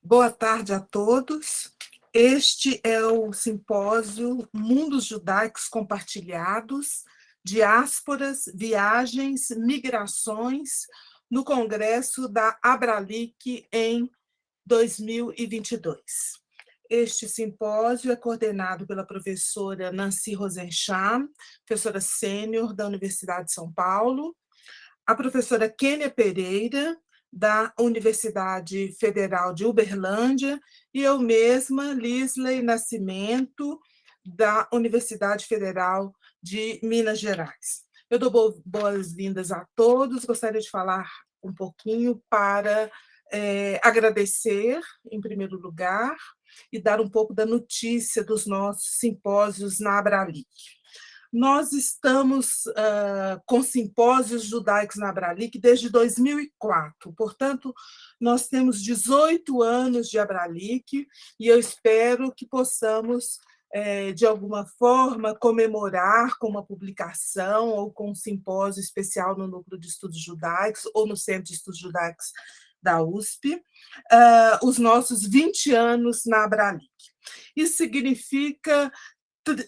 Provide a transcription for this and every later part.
Boa tarde a todos. Este é o simpósio Mundos Judaicos Compartilhados, Diásporas, Viagens, Migrações, no Congresso da Abralic em 2022. Este simpósio é coordenado pela professora Nancy Rosencham, professora sênior da Universidade de São Paulo, a professora Kênia Pereira, da Universidade Federal de Uberlândia, e eu mesma, Lisley Nascimento, da Universidade Federal de Minas Gerais. Eu dou boas-vindas a todos, gostaria de falar um pouquinho para agradecer, em primeiro lugar, e dar um pouco da notícia dos nossos simpósios na Abralic. Nós estamos com simpósios judaicos na Abralic desde 2004, portanto, nós temos 18 anos de Abralic e eu espero que possamos, de alguma forma, comemorar com uma publicação ou com um simpósio especial no Núcleo de Estudos Judaicos ou no Centro de Estudos Judaicos da USP, os nossos 20 anos na Abralic. Isso significa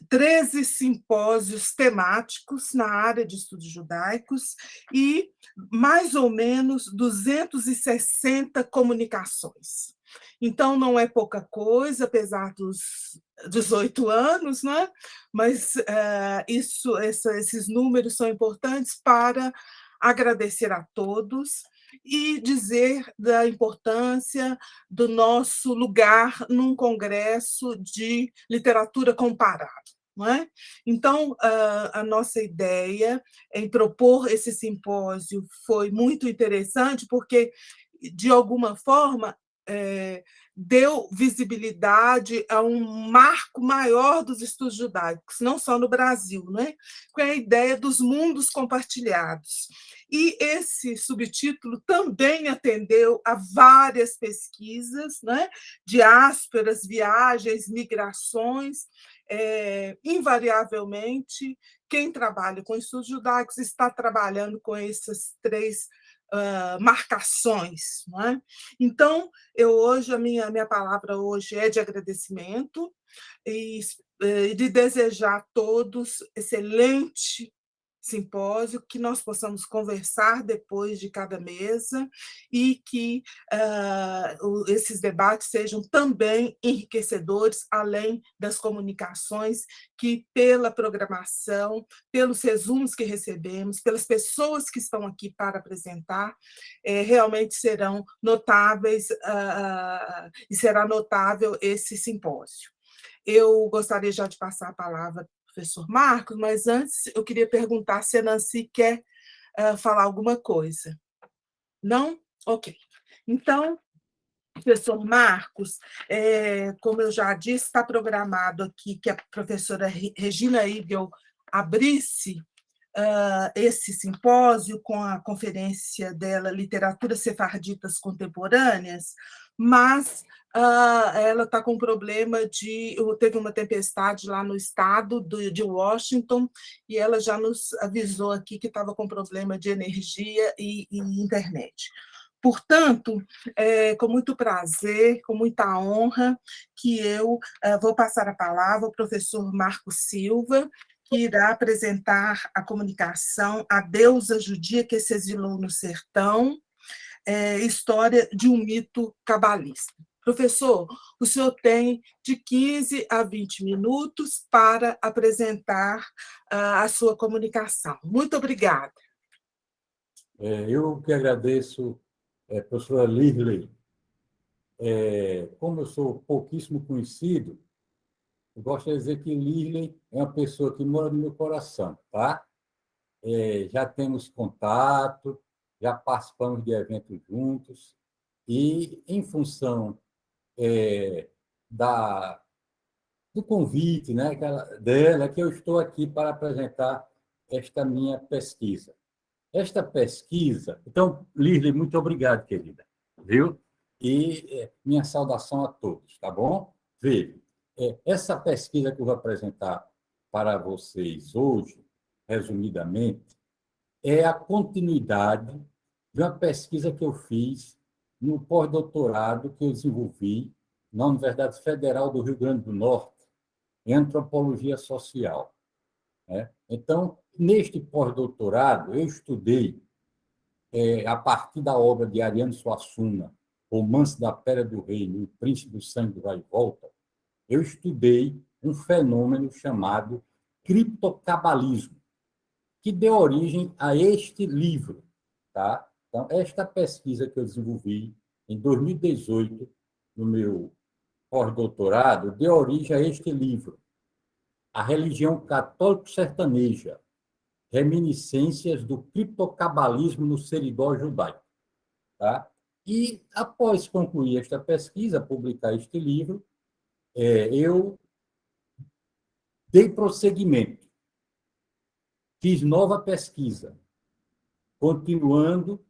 13 simpósios temáticos na área de estudos judaicos e mais ou menos 260 comunicações. Então, não é pouca coisa, apesar dos 18 anos, né? Mas esses números são importantes para agradecer a todos e dizer da importância do nosso lugar num congresso de literatura comparada. Não é? Então, a nossa ideia em propor esse simpósio foi muito interessante, porque, de alguma forma, deu visibilidade a um marco maior dos estudos judaicos, não só no Brasil, né? Com a ideia dos mundos compartilhados. E esse subtítulo também atendeu a várias pesquisas, né? Diásporas, viagens, migrações. Invariavelmente, quem trabalha com estudos judaicos está trabalhando com essas três marcações. Não é? Então, a minha palavra hoje é de agradecimento e de desejar a todos excelente simpósio, que nós possamos conversar depois de cada mesa e que esses debates sejam também enriquecedores, além das comunicações que, pela programação, pelos resumos que recebemos, pelas pessoas que estão aqui para apresentar, realmente serão notáveis e será notável esse simpósio. Eu gostaria já de passar a palavra professor Marcos, mas antes eu queria perguntar se a Nancy quer falar alguma coisa. Não? Ok. Então, professor Marcos, como eu já disse, está programado aqui que a professora Regina Igel abrisse esse simpósio com a conferência dela, Literaturas Sefarditas Contemporâneas, mas ela está com problema teve uma tempestade lá no estado de Washington, e ela já nos avisou aqui que estava com problema de energia e internet. Portanto, com muito prazer, com muita honra, que eu vou passar a palavra ao professor Marco Silva, que irá apresentar a comunicação A Deusa Judia que se exilou no sertão, história de um mito cabalista. Professor, o senhor tem de 15 a 20 minutos para apresentar a sua comunicação. Muito obrigada. Eu que agradeço, professora Lirley. Como eu sou pouquíssimo conhecido, eu gosto de dizer que Lirley é uma pessoa que mora no meu coração, tá? Já temos contato, já participamos de eventos juntos, e em função da, do convite, né, dela, que eu estou aqui para apresentar esta minha pesquisa. Esta pesquisa... Então, Lirley, muito obrigado, querida. Viu? E minha saudação a todos, tá bom? Veja, essa pesquisa que eu vou apresentar para vocês hoje, resumidamente, é a continuidade de uma pesquisa que eu fiz no pós-doutorado que eu desenvolvi na Universidade Federal do Rio Grande do Norte, em antropologia social, né? Então, neste pós-doutorado, eu estudei, a partir da obra de Ariano Suassuna, Romance da Pedra do Reino e o Príncipe do Sangue Vai e Volta, eu estudei um fenômeno chamado criptocabalismo, que deu origem a este livro. Tá? Então, esta pesquisa que eu desenvolvi em 2018, no meu pós-doutorado, deu origem a este livro, A Religião Católico-Sertaneja, Reminiscências do Criptocabalismo no Seridó Judaico. Tá? E, após concluir esta pesquisa, publicar este livro, eu dei prosseguimento, fiz nova pesquisa, continuando,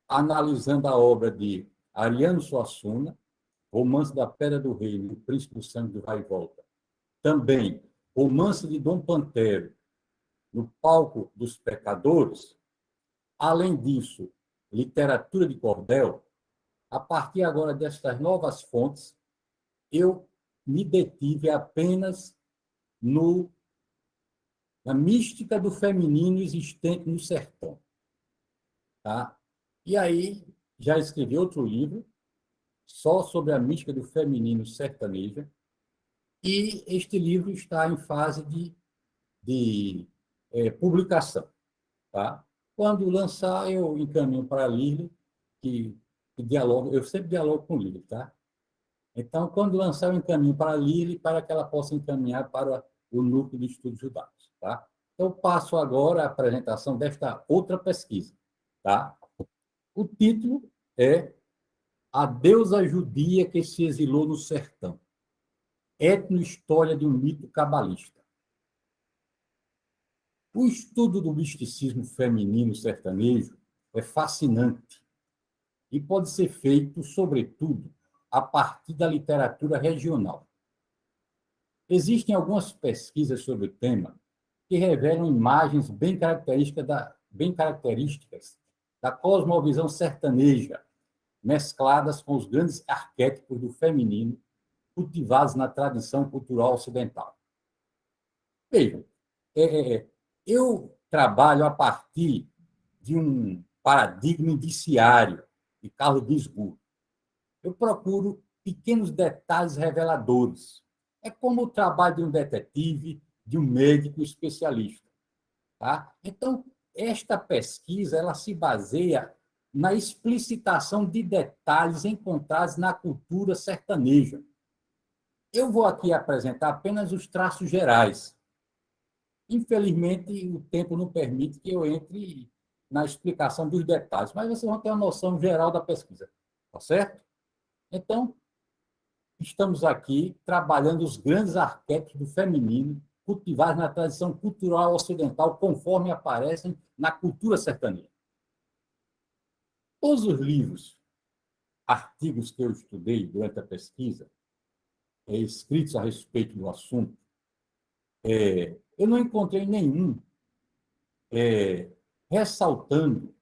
analisando a obra de Ariano Suassuna, Romance da Pedra do Reino, O Príncipe do Sangue do Vai e Volta. Também, Romance de Dom Pantero, No Palco dos Pecadores. Além disso, literatura de cordel. A partir agora destas novas fontes, eu me detive apenas na mística do feminino existente no sertão. Tá? E aí, já escrevi outro livro, só sobre a mística do feminino sertaneja, e este livro está em fase de publicação. Tá? Quando lançar, eu encaminho para a Lili, que dialoga, eu sempre dialogo com a Lili, tá? Então, quando lançar, eu encaminho para a Lili, para que ela possa encaminhar para o Núcleo de Estudos Judaicos. Tá? Então, passo agora a apresentação desta outra pesquisa. Tá? O título é A Deusa Judia que se exilou no sertão. Etnohistória de um mito cabalista. O estudo do misticismo feminino sertanejo é fascinante e pode ser feito, sobretudo, a partir da literatura regional. Existem algumas pesquisas sobre o tema que revelam imagens bem características da cosmovisão sertaneja, mescladas com os grandes arquétipos do feminino cultivados na tradição cultural ocidental. Vejam, eu trabalho a partir de um paradigma indiciário de Carlos Ginzburg. Eu procuro pequenos detalhes reveladores. É como o trabalho de um detetive, de um médico especialista. Tá? Então, esta pesquisa ela se baseia na explicitação de detalhes encontrados na cultura sertaneja. Eu vou aqui apresentar apenas os traços gerais. Infelizmente, o tempo não permite que eu entre na explicação dos detalhes, mas vocês vão ter uma noção geral da pesquisa, tá certo? Então, estamos aqui trabalhando os grandes arquétipos do feminino cultivados na tradição cultural ocidental, conforme aparecem na cultura sertaneja. Todos os livros, artigos que eu estudei durante a pesquisa, escritos a respeito do assunto, eu não encontrei nenhum ressaltando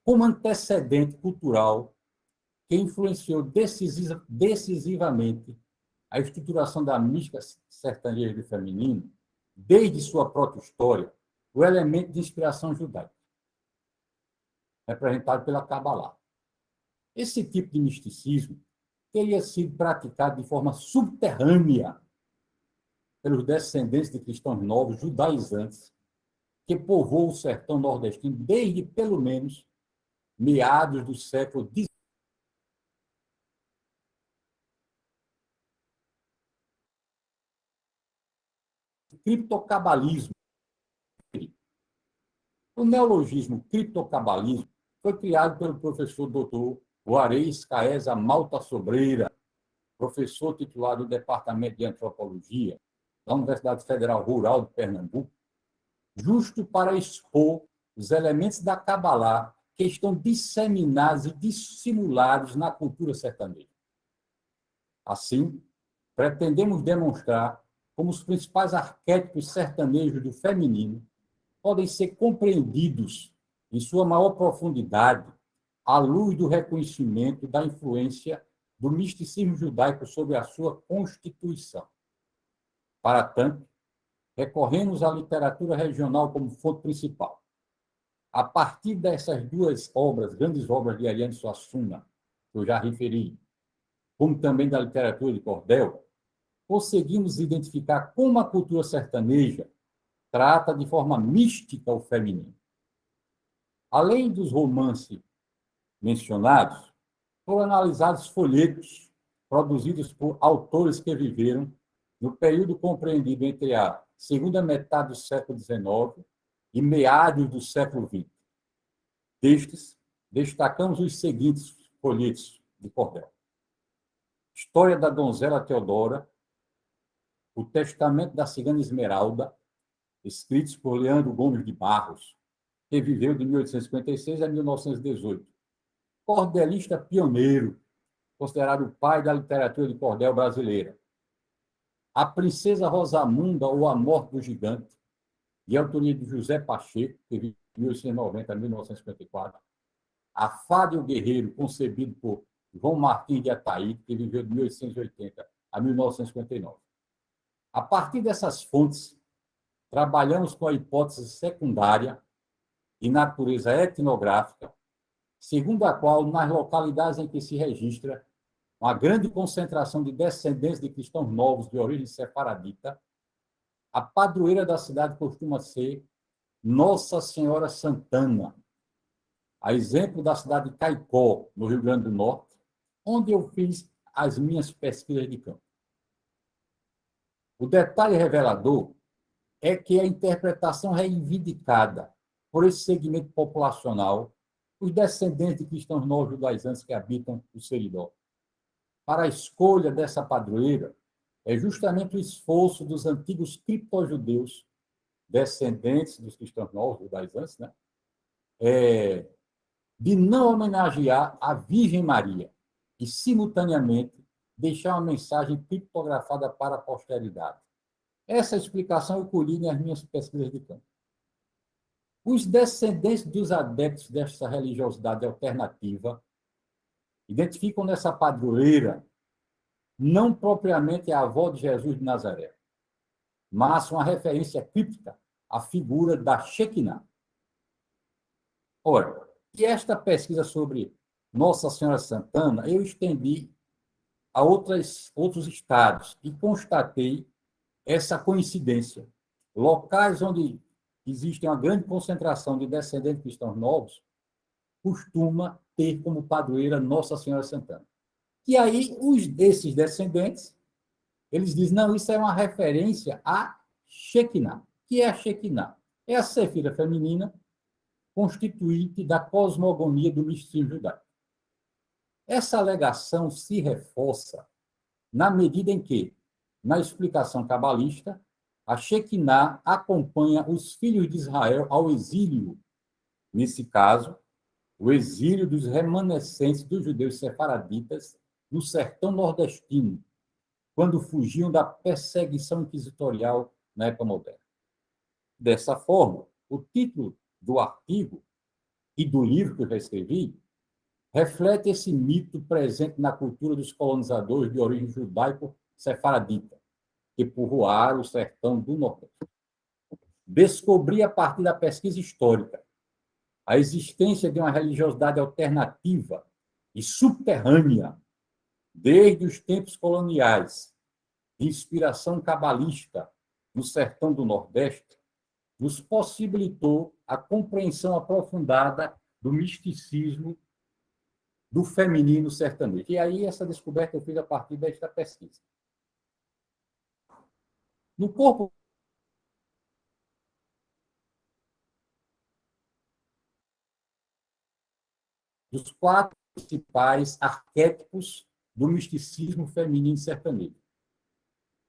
como antecedente cultural que influenciou decisivamente a estruturação da mística sertaneja do feminino, desde sua própria história, o elemento de inspiração judaica, representado pela Kabbalah. Esse tipo de misticismo teria sido praticado de forma subterrânea pelos descendentes de cristãos novos judaizantes que povoam o sertão nordestino desde, pelo menos, meados do século XIX. Criptocabalismo. O neologismo criptocabalismo foi criado pelo professor doutor Juarez Caesa Malta Sobreira, professor titular do Departamento de Antropologia da Universidade Federal Rural de Pernambuco, justo para expor os elementos da Kabbalah que estão disseminados e dissimulados na cultura sertaneja. Assim, pretendemos demonstrar como os principais arquétipos sertanejos do feminino podem ser compreendidos em sua maior profundidade à luz do reconhecimento da influência do misticismo judaico sobre a sua constituição. Para tanto, recorremos à literatura regional como fonte principal. A partir dessas duas obras, grandes obras de Ariano Suassuna, que eu já referi, como também da literatura de Cordel, conseguimos identificar como a cultura sertaneja trata de forma mística o feminino. Além dos romances mencionados, foram analisados folhetos produzidos por autores que viveram no período compreendido entre a segunda metade do século XIX e meados do século XX. Destes, destacamos os seguintes folhetos de Cordel: História da Donzela Teodora, O Testamento da Cigana Esmeralda, escritos por Leandro Gomes de Barros, que viveu de 1856 a 1918. Cordelista pioneiro, considerado o pai da literatura de cordel brasileira. A Princesa Rosamunda ou A Morte do Gigante, de autoria de José Pacheco, que viveu de 1890 a 1954. A Fada e o Guerreiro, concebido por João Martins de Ataíde, que viveu de 1880 a 1959. A partir dessas fontes, trabalhamos com a hipótese secundária de natureza etnográfica, segundo a qual, nas localidades em que se registra uma grande concentração de descendentes de cristãos novos de origem sefaradita, a padroeira da cidade costuma ser Nossa Senhora Santana, a exemplo da cidade de Caicó, no Rio Grande do Norte, onde eu fiz as minhas pesquisas de campo. O detalhe revelador é que a interpretação reivindicada por esse segmento populacional, os descendentes de cristãos novos judaizantes que habitam o Seridó, para a escolha dessa padroeira, é justamente o esforço dos antigos criptojudeus, descendentes dos cristãos novos judaizantes, né? De não homenagear a Virgem Maria e, simultaneamente, deixar uma mensagem criptografada para a posteridade. Essa explicação eu colhi nas minhas pesquisas de campo. Os descendentes dos adeptos dessa religiosidade alternativa identificam nessa padroeira não propriamente a avó de Jesus de Nazaré, mas uma referência críptica à figura da Shekinah. Ora, e esta pesquisa sobre Nossa Senhora Santana eu estendi a outros estados e constatei essa coincidência. Locais onde existe uma grande concentração de descendentes cristãos novos costuma ter como padroeira Nossa Senhora Santana. E aí, esses descendentes, eles dizem, não, isso é uma referência a Shekinah. Que é a Shekinah? É a Sefira feminina constituinte da cosmogonia do misticismo judaico. Essa alegação se reforça na medida em que, na explicação cabalista, a Shekinah acompanha os filhos de Israel ao exílio. Nesse caso, o exílio dos remanescentes dos judeus sefaraditas no sertão nordestino, quando fugiam da perseguição inquisitorial na época moderna. Dessa forma, o título do artigo e do livro que eu já escrevi reflete esse mito presente na cultura dos colonizadores de origem judaico-sefaradita, que povoaram o sertão do Nordeste. Descobri, a partir da pesquisa histórica, a existência de uma religiosidade alternativa e subterrânea desde os tempos coloniais, de inspiração cabalista no sertão do Nordeste, nos possibilitou a compreensão aprofundada do misticismo do feminino sertanejo. E aí, essa descoberta eu fiz a partir desta pesquisa. No corpo dos 4 principais arquétipos do misticismo feminino sertanejo.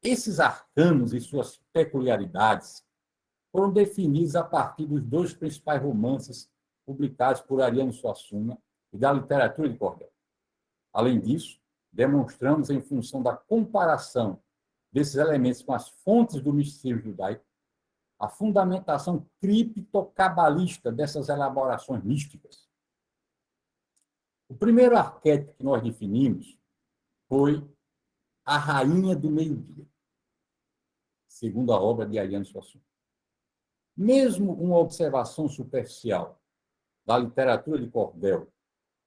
Esses arcanos e suas peculiaridades foram definidos a partir dos 2 principais romances publicados por Ariano Suassuna e da literatura de cordel. Além disso, demonstramos, em função da comparação desses elementos com as fontes do misticismo judaico, a fundamentação criptocabalista dessas elaborações místicas. O primeiro arquétipo que nós definimos foi a rainha do meio-dia, segundo a obra de Ariano Suassuna. Mesmo uma observação superficial da literatura de cordel,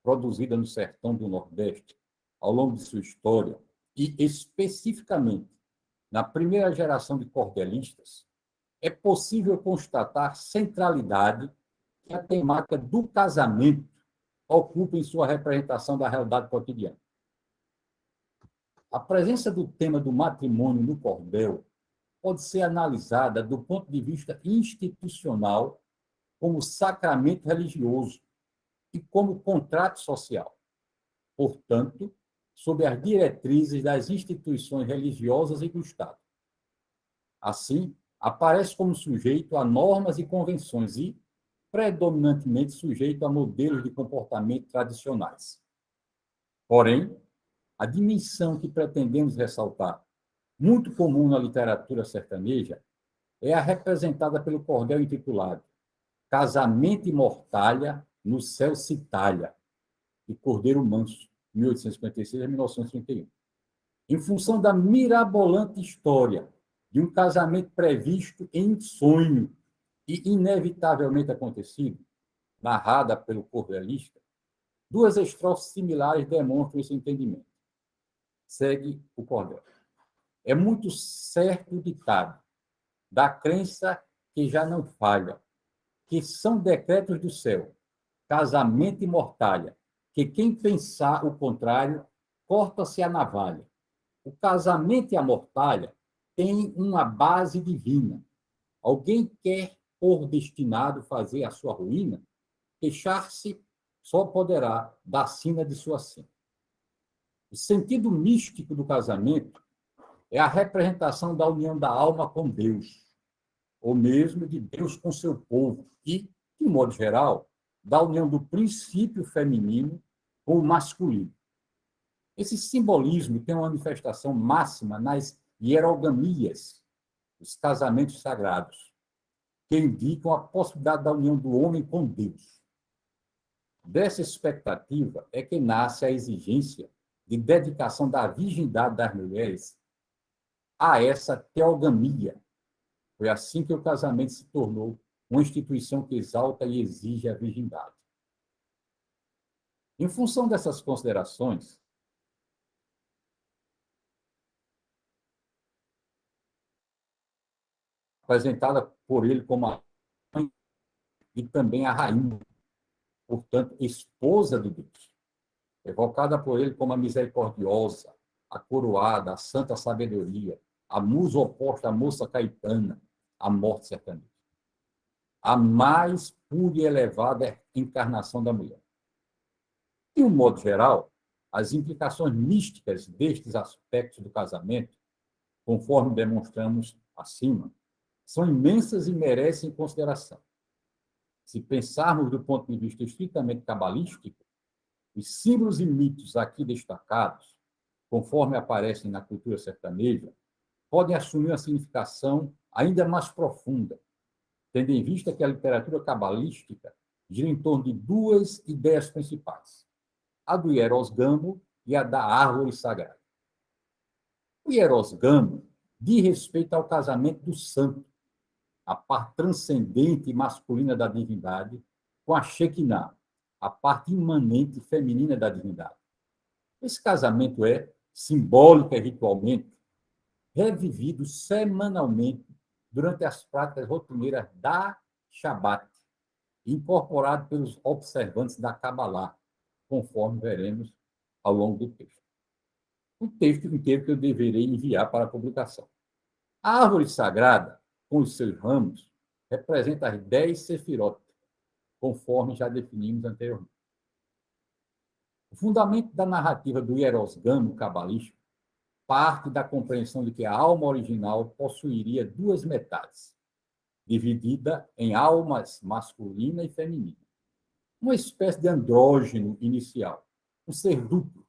produzida no sertão do Nordeste, ao longo de sua história, e especificamente na primeira geração de cordelistas, é possível constatar centralidade que a temática do casamento ocupa em sua representação da realidade cotidiana. A presença do tema do matrimônio no cordel pode ser analisada do ponto de vista institucional como sacramento religioso e como contrato social. Portanto, sob as diretrizes das instituições religiosas e do Estado. Assim, aparece como sujeito a normas e convenções e, predominantemente, sujeito a modelos de comportamento tradicionais. Porém, a dimensão que pretendemos ressaltar, muito comum na literatura sertaneja, é a representada pelo cordel intitulado Casamento e Mortalha no Céu se Talha, de Cordeiro Manso, 1856 a 1931. Em função da mirabolante história de um casamento previsto em sonho e inevitavelmente acontecido, narrada pelo cordelista, duas estrofes similares demonstram esse entendimento. Segue o cordel. É muito certo o ditado da crença que já não falha, que são decretos do céu, casamento e mortalha, que quem pensar o contrário, corta-se a navalha. O casamento e a mortalha têm uma base divina. Alguém quer, por destinado, fazer a sua ruína, queixar-se só poderá da sina de sua sina. O sentido místico do casamento é a representação da união da alma com Deus, ou mesmo de Deus com seu povo, e, de modo geral, da união do princípio feminino com o masculino. Esse simbolismo tem uma manifestação máxima nas hierogamias, os casamentos sagrados, que indicam a possibilidade da união do homem com Deus. Dessa expectativa é que nasce a exigência de dedicação da virgindade das mulheres a essa teogamia. Foi assim que o casamento se tornou uma instituição que exalta e exige a virgindade. Em função dessas considerações, apresentada por ele como a mãe e também a rainha, portanto, esposa de Deus, evocada por ele como a misericordiosa, a coroada, a santa sabedoria, a musa oposta à moça caetana, a morte sertaneja. A mais pura e elevada encarnação da mulher. De um modo geral, as implicações místicas destes aspectos do casamento, conforme demonstramos acima, são imensas e merecem consideração. Se pensarmos do ponto de vista estritamente cabalístico, os símbolos e mitos aqui destacados, conforme aparecem na cultura sertaneja, podem assumir uma significação ainda mais profunda, tendo em vista que a literatura cabalística gira em torno de duas ideias principais, a do hierosgamo e a da árvore sagrada. O hierosgamo diz respeito ao casamento do santo, a parte transcendente e masculina da divindade, com a Shekinah, a parte imanente feminina da divindade. Esse casamento é, simbólica e ritualmente, revivido semanalmente durante as práticas rotineiras da Shabat, incorporado pelos observantes da Kabbalah, conforme veremos ao longo do texto. O texto inteiro que eu deverei enviar para a publicação. A árvore sagrada, com os seus ramos, representa as 10 sefirot, conforme já definimos anteriormente. O fundamento da narrativa do hierosgamo cabalístico parte da compreensão de que a alma original possuiria duas metades, dividida em almas masculina e feminina. Uma espécie de andrógeno inicial, um ser duplo,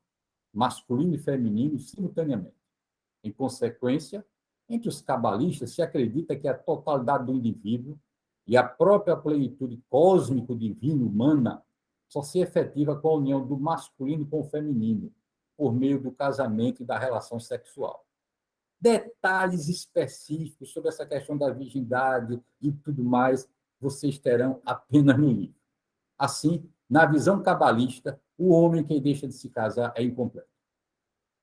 masculino e feminino simultaneamente. Em consequência, entre os cabalistas se acredita que a totalidade do indivíduo e a própria plenitude cósmico-divina humana só se efetiva com a união do masculino com o feminino, por meio do casamento e da relação sexual. Detalhes específicos sobre essa questão da virgindade e tudo mais, vocês terão apenas no livro. Assim, na visão cabalista, o homem que deixa de se casar é incompleto.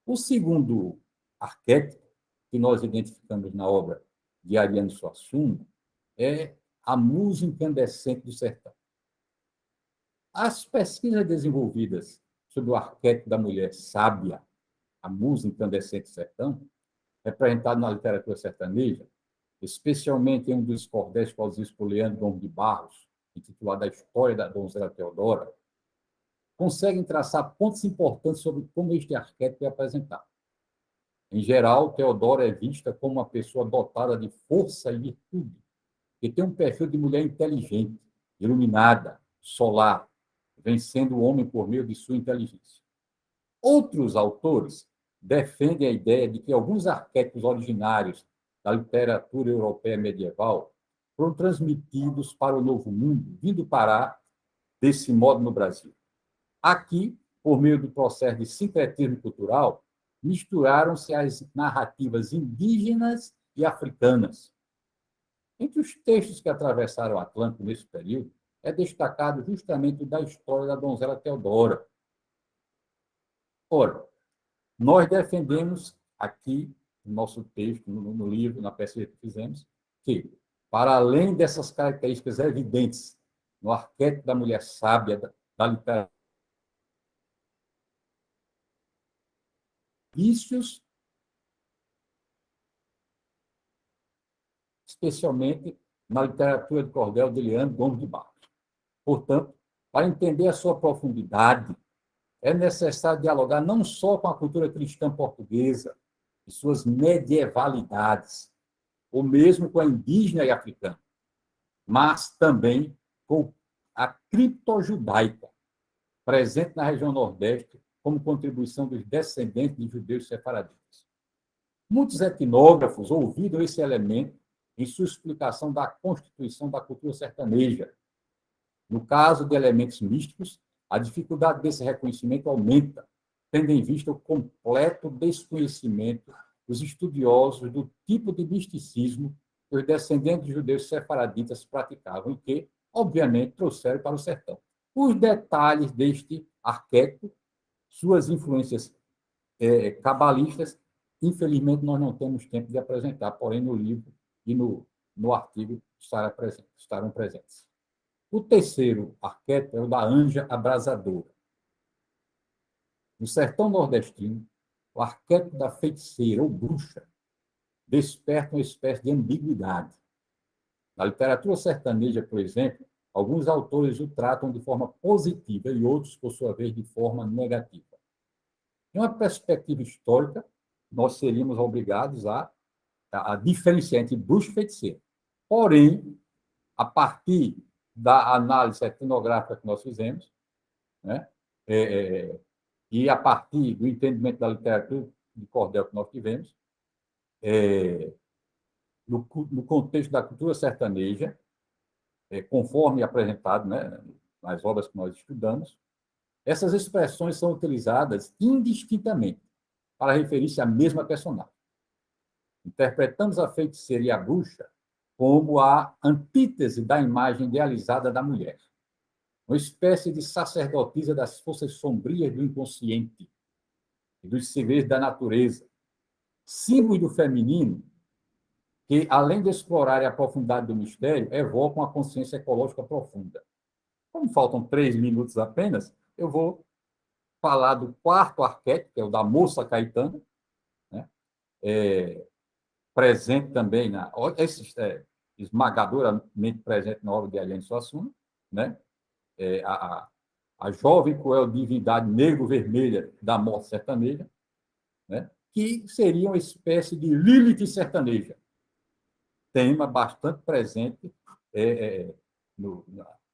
O segundo arquétipo que nós identificamos na obra de Ariano Suassuna é a musa incandescente do sertão. As pesquisas desenvolvidas sobre o arquétipo da mulher sábia, a musa incandescente do sertão, representado na literatura sertaneja, especialmente em um dos cordéis produzidos por Leandro Gomes de Barros, intitulado A História da Donzela Teodora, conseguem traçar pontos importantes sobre como este arquétipo é apresentado. Em geral, Teodora é vista como uma pessoa dotada de força e virtude, que tem um perfil de mulher inteligente, iluminada, solar, vencendo o homem por meio de sua inteligência. Outros autores defendem a ideia de que alguns arquétipos originários da literatura europeia medieval foram transmitidos para o Novo Mundo, vindo parar desse modo no Brasil. Aqui, por meio do processo de sincretismo cultural, misturaram-se as narrativas indígenas e africanas. Entre os textos que atravessaram o Atlântico nesse período, é destacado justamente o da história da donzela Teodora. Ora, nós defendemos aqui, no nosso texto, no livro, na pesquisa que fizemos, que, para além dessas características evidentes no arquétipo da mulher sábia, da literatura, vícios, especialmente na literatura de cordel de Leandro Gomes de Barros. Portanto, para entender a sua profundidade, é necessário dialogar não só com a cultura cristã portuguesa e suas medievalidades, ou mesmo com a indígena e africana, mas também com a criptojudaica, presente na região Nordeste como contribuição dos descendentes de judeus sefaraditas. Muitos etnógrafos ouviram esse elemento em sua explicação da constituição da cultura sertaneja. No caso de elementos místicos, a dificuldade desse reconhecimento aumenta, tendo em vista o completo desconhecimento dos estudiosos do tipo de misticismo que os descendentes de judeus sefaraditas praticavam e que, obviamente, trouxeram para o sertão. Os detalhes deste arquétipo, suas influências cabalistas, infelizmente, nós não temos tempo de apresentar, porém, no livro e no artigo estarão presentes. O terceiro arquétipo é o da anja abrasadora. No sertão nordestino, o arquétipo da feiticeira ou bruxa desperta uma espécie de ambiguidade. Na literatura sertaneja, por exemplo, alguns autores o tratam de forma positiva e outros, por sua vez, de forma negativa. Em uma perspectiva histórica, nós seríamos obrigados a diferenciar entre bruxo e feiticeiro. Porém, a partir da análise etnográfica que nós fizemos, né, e a partir do entendimento da literatura de cordel que nós tivemos, no contexto da cultura sertaneja, conforme apresentado, né, nas obras que nós estudamos, essas expressões são utilizadas indistintamente para referir-se à mesma personagem. Interpretamos a feiticeira e a bruxa como a antítese da imagem idealizada da mulher, uma espécie de sacerdotisa das forças sombrias do inconsciente e dos segredos da natureza, símbolo do feminino que, além de explorar a profundidade do mistério, evocam a consciência ecológica profunda. Como faltam 3 minutos apenas, eu vou falar do quarto arquétipo, que é o da moça caetana, né? Presente também, esmagadoramente presente na obra de Ariano Suassuna, né? A jovem cruel divindade negro-vermelha da morte sertaneja, né? Que seria uma espécie de Lilith sertaneja, tema bastante presente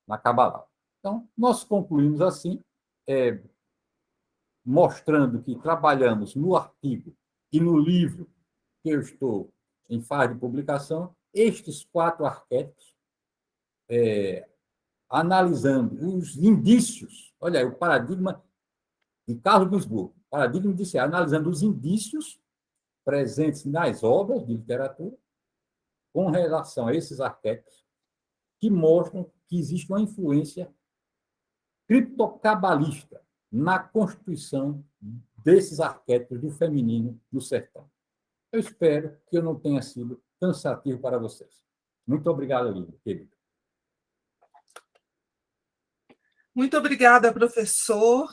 na Kabbalah. Então, nós concluímos assim, mostrando que trabalhamos no artigo e no livro que eu estou em fase de publicação, estes 4 arquétipos analisando os indícios, olha aí, o paradigma de Carlos Gisburgo, paradigma indiciário, analisando os indícios presentes nas obras de literatura com relação a esses arquétipos que mostram que existe uma influência criptocabalista na constituição desses arquétipos do feminino no sertão. Eu espero que eu não tenha sido cansativo para vocês. Muito obrigado, Lívia, querida. Muito obrigada, professor.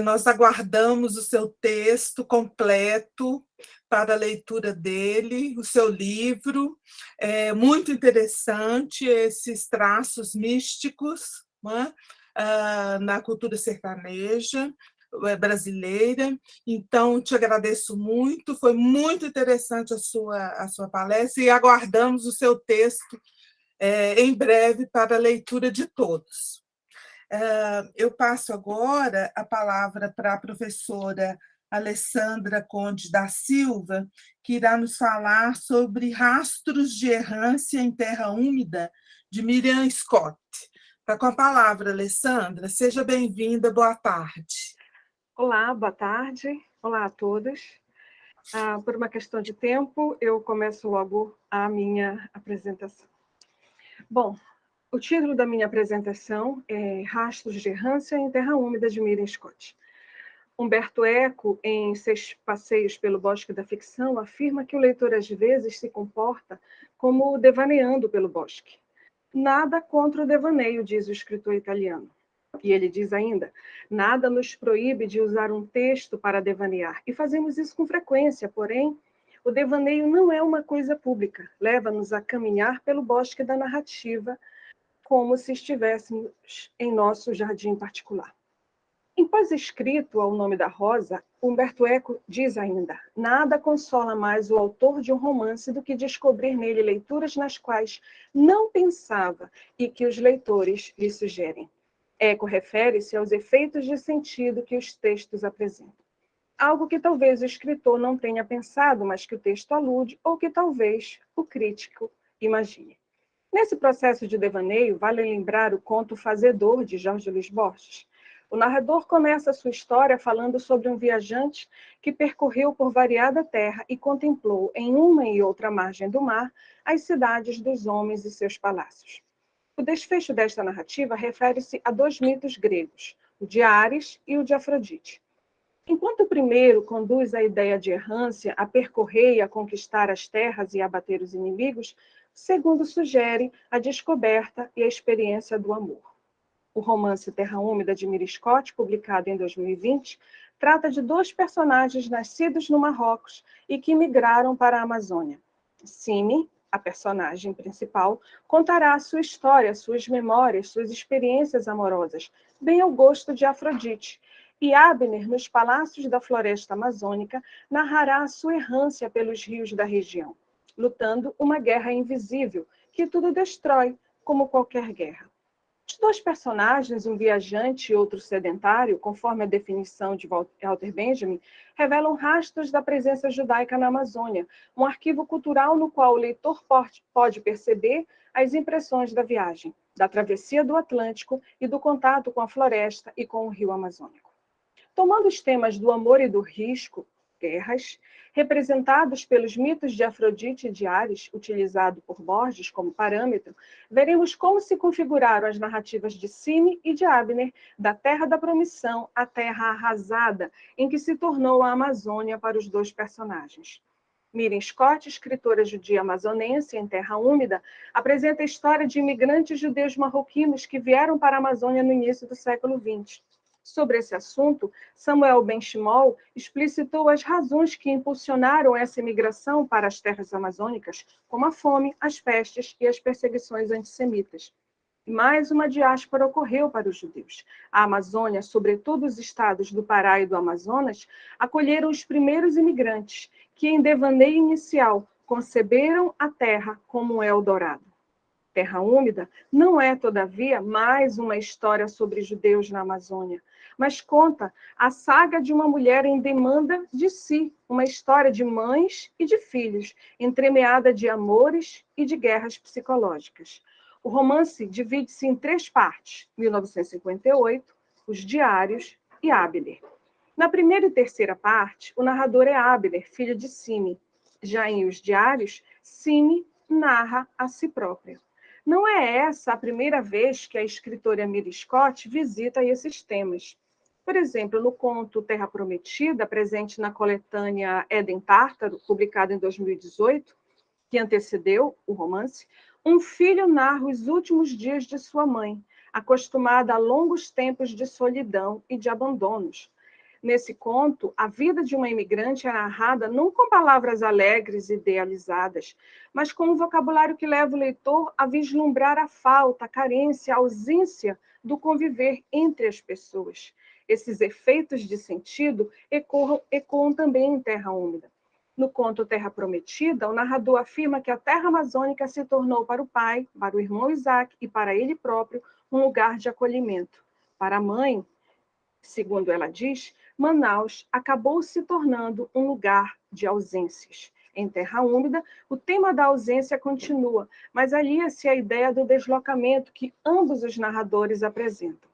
Nós aguardamos o seu texto completo para a leitura dele, o seu livro. É muito interessante esses traços místicos, né, na cultura sertaneja brasileira. Então, te agradeço muito, foi muito interessante a sua palestra e aguardamos o seu texto em breve para a leitura de todos. Eu passo agora a palavra para a professora Alessandra Conde da Silva, que irá nos falar sobre Rastros de Errância em Terra Úmida, de Miriam Scott. Está com a palavra, Alessandra. Seja bem-vinda, boa tarde. Olá, boa tarde. Olá a todos. Por uma questão de tempo, eu começo logo a minha apresentação. Bom, o título da minha apresentação é Rastros de Errância em Terra Úmida, de Miriam Scott. Humberto Eco, em Seus Passeios pelo Bosque da Ficção, afirma que o leitor, às vezes, se comporta como devaneando pelo bosque. Nada contra o devaneio, diz o escritor italiano. E ele diz ainda, nada nos proíbe de usar um texto para devanear, e fazemos isso com frequência, porém, o devaneio não é uma coisa pública, leva-nos a caminhar pelo bosque da narrativa, como se estivéssemos em nosso jardim particular. Em pós-escrito ao Nome da Rosa, Humberto Eco diz ainda, nada consola mais o autor de um romance do que descobrir nele leituras nas quais não pensava e que os leitores lhe sugerem. Eco refere-se aos efeitos de sentido que os textos apresentam. Algo que talvez o escritor não tenha pensado, mas que o texto alude, ou que talvez o crítico imagine. Nesse processo de devaneio, vale lembrar o conto Fazedor, de Jorge Luis Borges. O narrador começa a sua história falando sobre um viajante que percorreu por variada terra e contemplou, em uma e outra margem do mar, as cidades dos homens e seus palácios. O desfecho desta narrativa refere-se a dois mitos gregos, o de Ares e o de Afrodite. Enquanto o primeiro conduz a ideia de errância a percorrer e a conquistar as terras e abater os inimigos, o segundo sugere a descoberta e a experiência do amor. O romance Terra Úmida, de Miriam Scott, publicado em 2020, trata de dois personagens nascidos no Marrocos e que migraram para a Amazônia. Simi, a personagem principal, contará a sua história, suas memórias, suas experiências amorosas, bem ao gosto de Afrodite. E Abner, nos palácios da floresta amazônica, narrará a sua errância pelos rios da região, lutando uma guerra invisível, que tudo destrói, como qualquer guerra. Os dois personagens, um viajante e outro sedentário, conforme a definição de Walter Benjamin, revelam rastros da presença judaica na Amazônia, um arquivo cultural no qual o leitor pode perceber as impressões da viagem, da travessia do Atlântico e do contato com a floresta e com o rio Amazônico. Tomando os temas do amor e do risco, guerras, representados pelos mitos de Afrodite e de Ares, utilizado por Borges como parâmetro, veremos como se configuraram as narrativas de Simi e de Abner, da Terra da Promissão à Terra Arrasada, em que se tornou a Amazônia para os dois personagens. Miriam Scott, escritora judia amazonense em Terra Úmida, apresenta a história de imigrantes judeus marroquinos que vieram para a Amazônia no início do século XX. Sobre esse assunto, Samuel Benchimol explicitou as razões que impulsionaram essa imigração para as terras amazônicas, como a fome, as pestes e as perseguições antissemitas. E mais uma diáspora ocorreu para os judeus. A Amazônia, sobretudo os estados do Pará e do Amazonas, acolheram os primeiros imigrantes, que em devaneio inicial conceberam a terra como um Eldorado. Terra Úmida não é, todavia, mais uma história sobre judeus na Amazônia, mas conta a saga de uma mulher em demanda de si, uma história de mães e de filhos, entremeada de amores e de guerras psicológicas. O romance divide-se em 3 partes: 1958, Os Diários e Abner. Na primeira e terceira parte, o narrador é Abner, filho de Sime. Já em Os Diários, Sime narra a si própria. Não é essa a primeira vez que a escritora Mary Scott visita esses temas. Por exemplo, no conto Terra Prometida, presente na coletânea Éden Tártaro, publicada em 2018, que antecedeu o romance, um filho narra os últimos dias de sua mãe, acostumada a longos tempos de solidão e de abandonos. Nesse conto, a vida de uma imigrante é narrada não com palavras alegres e idealizadas, mas com um vocabulário que leva o leitor a vislumbrar a falta, a carência, a ausência do conviver entre as pessoas. Esses efeitos de sentido ecoam também em Terra Úmida. No conto Terra Prometida, o narrador afirma que a terra amazônica se tornou para o pai, para o irmão Isaac e para ele próprio um lugar de acolhimento. Para a mãe, segundo ela diz, Manaus acabou se tornando um lugar de ausências. Em Terra Úmida, o tema da ausência continua, mas alia-se à ideia do deslocamento que ambos os narradores apresentam.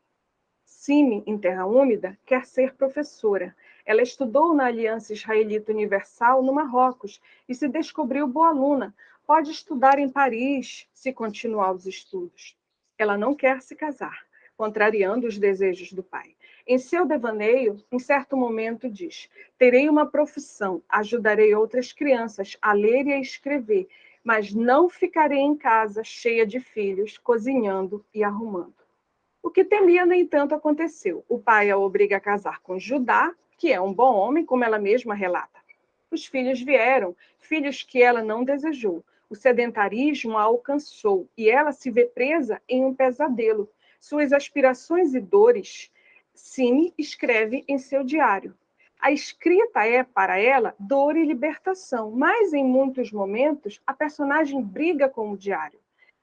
Sime, em Terra Úmida, quer ser professora. Ela estudou na Aliança Israelita Universal, no Marrocos, e se descobriu boa aluna. Pode estudar em Paris, se continuar os estudos. Ela não quer se casar, contrariando os desejos do pai. Em seu devaneio, em certo momento diz: terei uma profissão, ajudarei outras crianças a ler e a escrever, mas não ficarei em casa cheia de filhos, cozinhando e arrumando. O que temia, no entanto, aconteceu. O pai a obriga a casar com Judá, que é um bom homem, como ela mesma relata. Os filhos vieram, filhos que ela não desejou. O sedentarismo a alcançou e ela se vê presa em um pesadelo. Suas aspirações e dores, Sime escreve em seu diário. A escrita é, para ela, dor e libertação, mas em muitos momentos a personagem briga com o diário.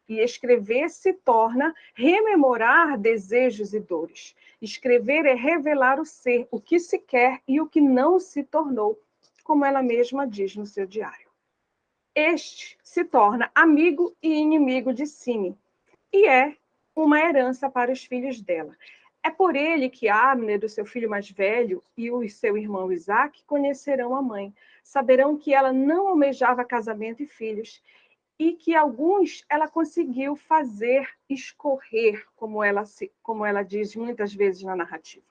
E escrever se torna rememorar desejos e dores. Escrever é revelar o ser, o que se quer e o que não se tornou, como ela mesma diz no seu diário. Este se torna amigo e inimigo de Sime, e é uma herança para os filhos dela. É por ele que Abner, o seu filho mais velho, e o seu irmão Isaac conhecerão a mãe. Saberão que ela não almejava casamento e filhos, e que alguns ela conseguiu fazer escorrer, como ela diz muitas vezes na narrativa.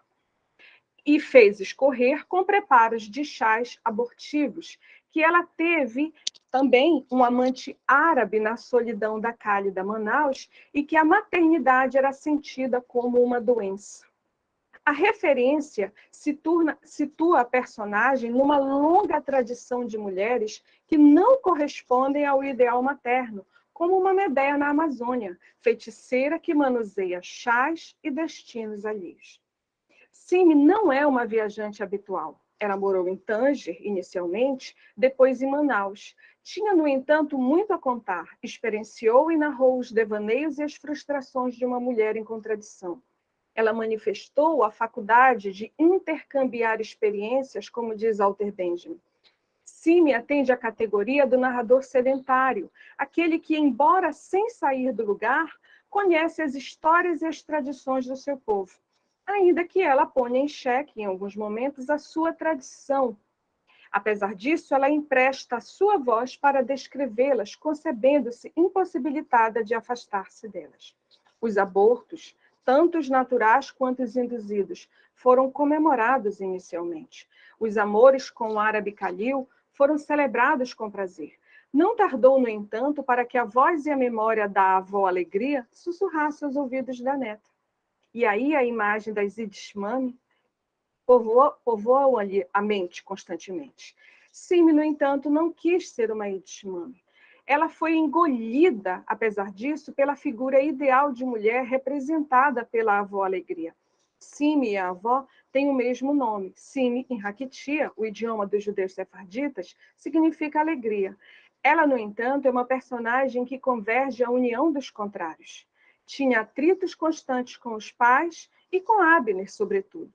E fez escorrer com preparos de chás abortivos, que ela teve também um amante árabe na solidão da cálida Manaus e que a maternidade era sentida como uma doença. A referência situa a personagem numa longa tradição de mulheres que não correspondem ao ideal materno, como uma Medeia na Amazônia, feiticeira que manuseia chás e destinos alheios. Sime não é uma viajante habitual. Ela morou em Tanger, inicialmente, depois em Manaus. Tinha, no entanto, muito a contar. Experienciou e narrou os devaneios e as frustrações de uma mulher em contradição. Ela manifestou a faculdade de intercambiar experiências, como diz Walter Benjamin. Sime atende à categoria do narrador sedentário, aquele que, embora sem sair do lugar, conhece as histórias e as tradições do seu povo, ainda que ela ponha em xeque, em alguns momentos, a sua tradição. Apesar disso, ela empresta a sua voz para descrevê-las, concebendo-se impossibilitada de afastar-se delas. Os abortos, tanto os naturais quanto os induzidos, foram comemorados inicialmente. Os amores com o árabe Khalil foram celebrados com prazer. Não tardou, no entanto, para que a voz e a memória da avó Alegria sussurrassem aos ouvidos da neta. E aí a imagem das Yiddish Mami povoam ali a mente constantemente. Sime, no entanto, não quis ser uma Yiddish Mami. Ela foi engolida, apesar disso, pela figura ideal de mulher representada pela avó Alegria. Sime e a avó têm o mesmo nome. Sime, em Hakitia, o idioma dos judeus sefarditas, significa alegria. Ela, no entanto, é uma personagem que converge à união dos contrários. Tinha atritos constantes com os pais e com Abner, sobretudo.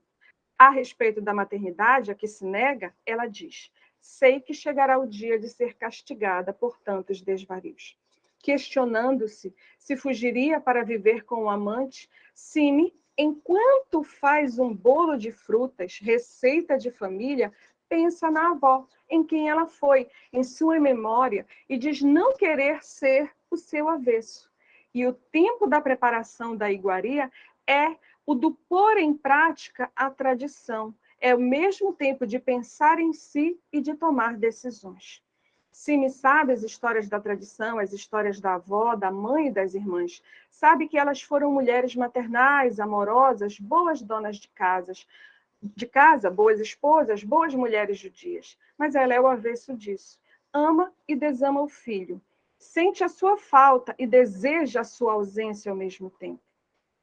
A respeito da maternidade, a que se nega, ela diz: sei que chegará o dia de ser castigada por tantos desvarios. questionando-se se fugiria para viver com o amante, Cime, enquanto faz um bolo de frutas, receita de família, pensa na avó, em quem ela foi, em sua memória, e diz não querer ser o seu avesso. E o tempo da preparação da iguaria é o do pôr em prática a tradição. É o mesmo tempo de pensar em si e de tomar decisões. Cime sabe as histórias da tradição, as histórias da avó, da mãe e das irmãs. Sabe que elas foram mulheres maternais, amorosas, boas donas de casa, boas esposas, boas mulheres judias. Mas ela é o avesso disso. Ama e desama o filho. Sente a sua falta e deseja a sua ausência ao mesmo tempo.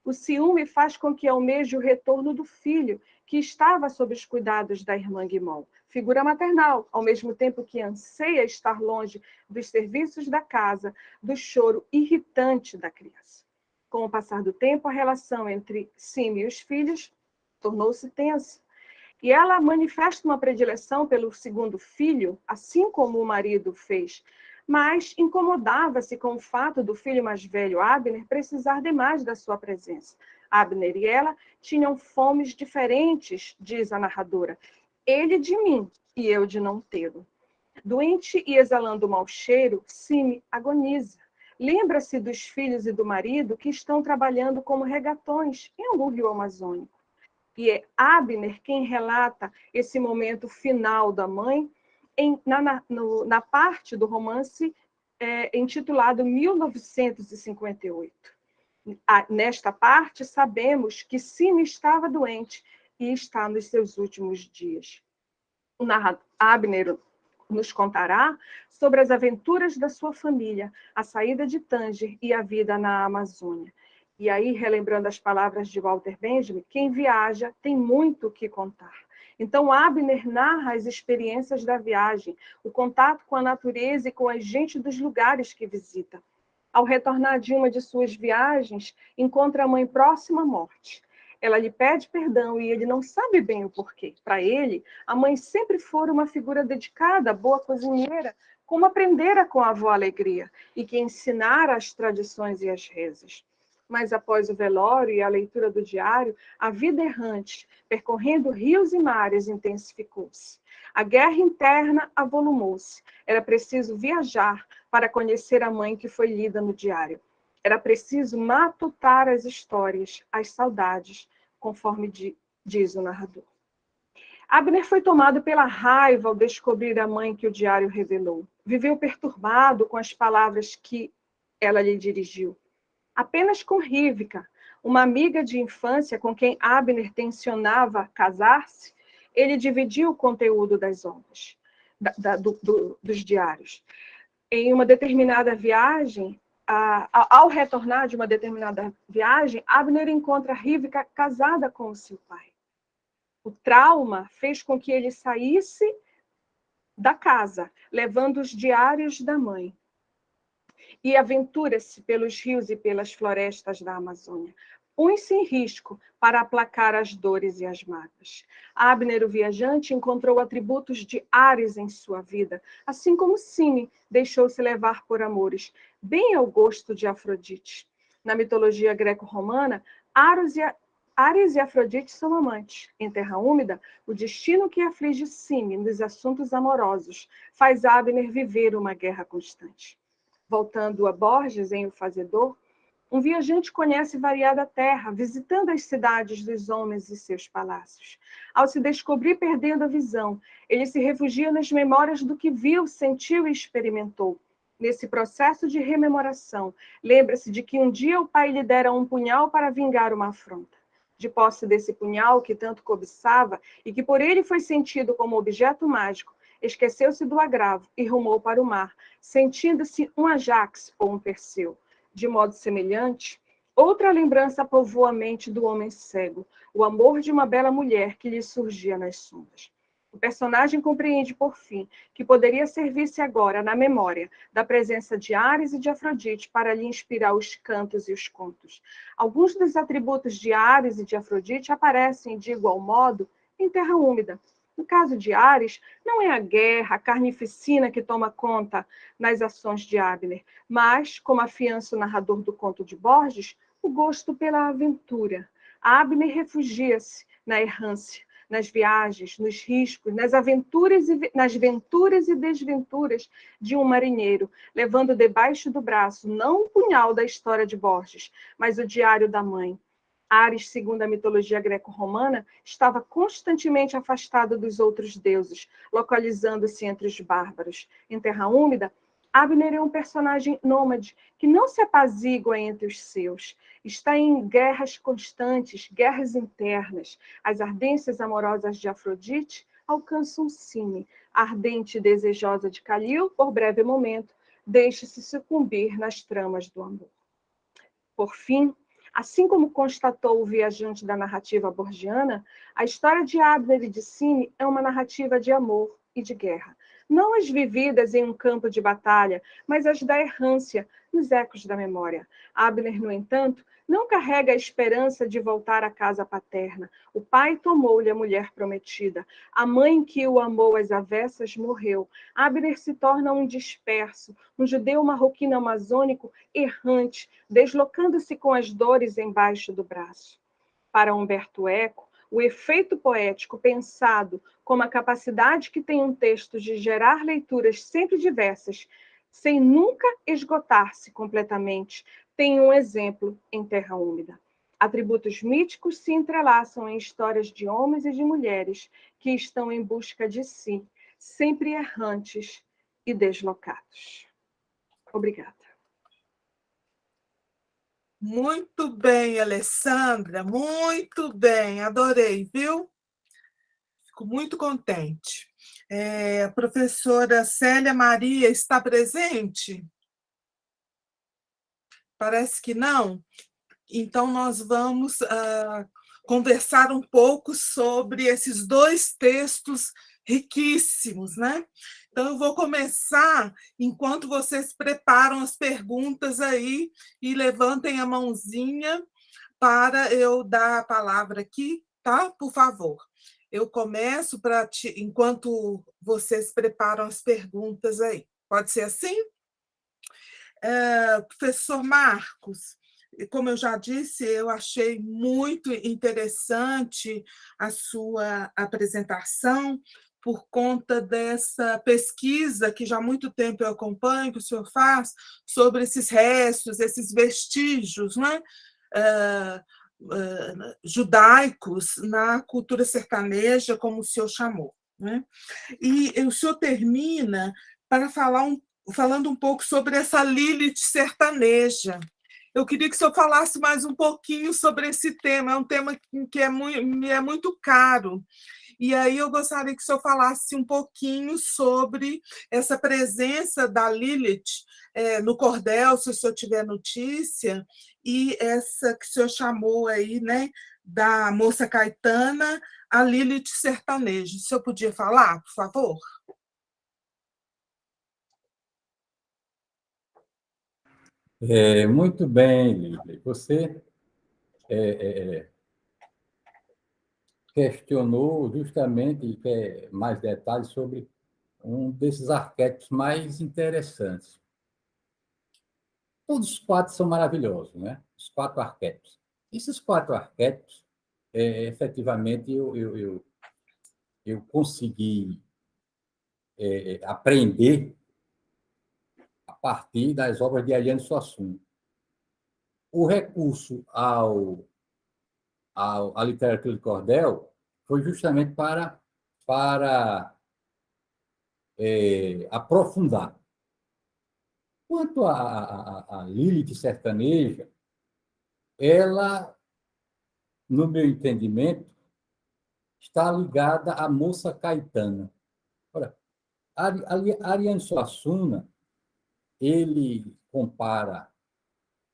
O ciúme faz com que almeje o retorno do filho, que estava sob os cuidados da irmã Guimol, figura maternal, ao mesmo tempo que anseia estar longe dos serviços da casa, do choro irritante da criança. Com o passar do tempo, a relação entre Cime e os filhos tornou-se tensa. E ela manifesta uma predileção pelo segundo filho, assim como o marido fez, mas incomodava-se com o fato do filho mais velho, Abner, precisar demais da sua presença. Abner e ela tinham fomes diferentes, diz a narradora. Ele de mim e eu de não tê-lo. Doente e exalando mau cheiro, Cime agoniza. Lembra-se dos filhos e do marido que estão trabalhando como regatões em algum rio amazônico. E é Abner quem relata esse momento final da mãe na parte do romance intitulado 1958. Nesta parte, sabemos que Cime estava doente e está nos seus últimos dias. O narrador Abner nos contará sobre as aventuras da sua família, a saída de Tanger e a vida na Amazônia. E aí, relembrando as palavras de Walter Benjamin, quem viaja tem muito o que contar. Então, Abner narra as experiências da viagem, o contato com a natureza e com a gente dos lugares que visita. Ao retornar de uma de suas viagens, encontra a mãe próxima à morte. Ela lhe pede perdão e ele não sabe bem o porquê. Para ele, a mãe sempre fora uma figura dedicada, boa cozinheira, como aprendera com a avó Alegria, e que ensinara as tradições e as rezas. Mas após o velório e a leitura do diário, a vida errante, percorrendo rios e mares, intensificou-se. A guerra interna avolumou-se. Era preciso viajar para conhecer a mãe que foi lida no diário. Era preciso matutar as histórias, as saudades, conforme diz o narrador. Abner foi tomado pela raiva ao descobrir a mãe que o diário revelou. Viveu perturbado com as palavras que ela lhe dirigiu. Apenas com Rivka, uma amiga de infância com quem Abner tensionava casar-se, ele dividiu o conteúdo das obras, dos diários. Em uma determinada viagem, ao retornar de uma determinada viagem, Abner encontra Rivka casada com o seu pai. O trauma fez com que ele saísse da casa, levando os diários da mãe. E aventura-se pelos rios e pelas florestas da Amazônia. Põe-se em risco para aplacar as dores e as mágoas. Abner, o viajante, encontrou atributos de Ares em sua vida, assim como Cime deixou-se levar por amores, bem ao gosto de Afrodite. Na mitologia greco-romana, Ares e Afrodite são amantes. Em Terra Úmida, o destino que aflige Cime nos assuntos amorosos faz Abner viver uma guerra constante. Voltando a Borges, em O Fazedor, um viajante conhece variada terra, visitando as cidades dos homens e seus palácios. Ao se descobrir perdendo a visão, ele se refugia nas memórias do que viu, sentiu e experimentou. Nesse processo de rememoração, lembra-se de que um dia o pai lhe dera um punhal para vingar uma afronta. De posse desse punhal que tanto cobiçava e que por ele foi sentido como objeto mágico, esqueceu-se do agravo e rumou para o mar, sentindo-se um Ajax ou um Perseu. De modo semelhante, outra lembrança povoou a mente do homem cego, o amor de uma bela mulher que lhe surgia nas sombras. O personagem compreende, por fim, que poderia servir-se agora, na memória, da presença de Ares e de Afrodite para lhe inspirar os cantos e os contos. Alguns dos atributos de Ares e de Afrodite aparecem, de igual modo, em Terra Úmida. No caso de Ares, não é a guerra, a carnificina que toma conta nas ações de Abner, mas, como afiança o narrador do conto de Borges, o gosto pela aventura. Abner refugia-se na errância, nas viagens, nos riscos, nas venturas e desventuras de um marinheiro, levando debaixo do braço não o punhal da história de Borges, mas o diário da mãe. Ares, segundo a mitologia greco-romana, estava constantemente afastado dos outros deuses, localizando-se entre os bárbaros. Em Terra Úmida, Abner é um personagem nômade que não se apazigua entre os seus. Está em guerras constantes, guerras internas. As ardências amorosas de Afrodite alcançam o cime. Ardente e desejosa de Calil, por breve momento, deixa-se sucumbir nas tramas do amor. Por fim, assim como constatou o viajante da narrativa borgiana, a história de Abner e de Cime é uma narrativa de amor e de guerra. Não as vividas em um campo de batalha, mas as da errância, nos ecos da memória. Abner, no entanto, não carrega a esperança de voltar à casa paterna. O pai tomou-lhe a mulher prometida. A mãe que o amou às avessas morreu. Abner se torna um disperso, um judeu marroquino amazônico errante, deslocando-se com as dores embaixo do braço. Para Humberto Eco, o efeito poético pensado como a capacidade que tem um texto de gerar leituras sempre diversas, sem nunca esgotar-se completamente, tem um exemplo em Terra Úmida. Atributos míticos se entrelaçam em histórias de homens e de mulheres que estão em busca de si, sempre errantes e deslocados. Obrigada. Muito bem, Alessandra, muito bem, adorei, viu? Fico muito contente. A professora Célia Maria está presente? Parece que não. Então, nós vamos conversar um pouco sobre esses dois textos riquíssimos, né? Então, eu vou começar enquanto vocês preparam as perguntas aí e levantem a mãozinha para eu dar a palavra aqui, tá? Por favor. Eu começo enquanto vocês preparam as perguntas aí. Pode ser assim? Professor Marcos, como eu já disse, eu achei muito interessante a sua apresentação por conta dessa pesquisa que já há muito tempo eu acompanho, que o senhor faz, sobre esses restos, esses vestígios, né? Judaicos na cultura sertaneja, como o senhor chamou. Né? E o senhor termina para falando um pouco sobre essa Lilith sertaneja. Eu queria que o senhor falasse mais um pouquinho sobre esse tema, é um tema que me é muito caro. E aí eu gostaria que o senhor falasse um pouquinho sobre essa presença da Lilith no cordel, se o senhor tiver notícia, e essa que o senhor chamou aí, né, da moça Caetana, a Lilith sertaneja. O senhor podia falar, por favor? Muito bem, Lívia. Você questionou justamente e quer mais detalhes sobre um desses arquétipos mais interessantes. Todos os quatro são maravilhosos, né? Os quatro arquétipos. Esses quatro arquétipos, efetivamente, eu consegui aprender a partir das obras de Ariano Suassuna. O recurso à literatura de cordel foi justamente para aprofundar. Quanto à Lilith sertaneja, ela, no meu entendimento, está ligada à moça Caetana. Ora, Ariano Suassuna, ele compara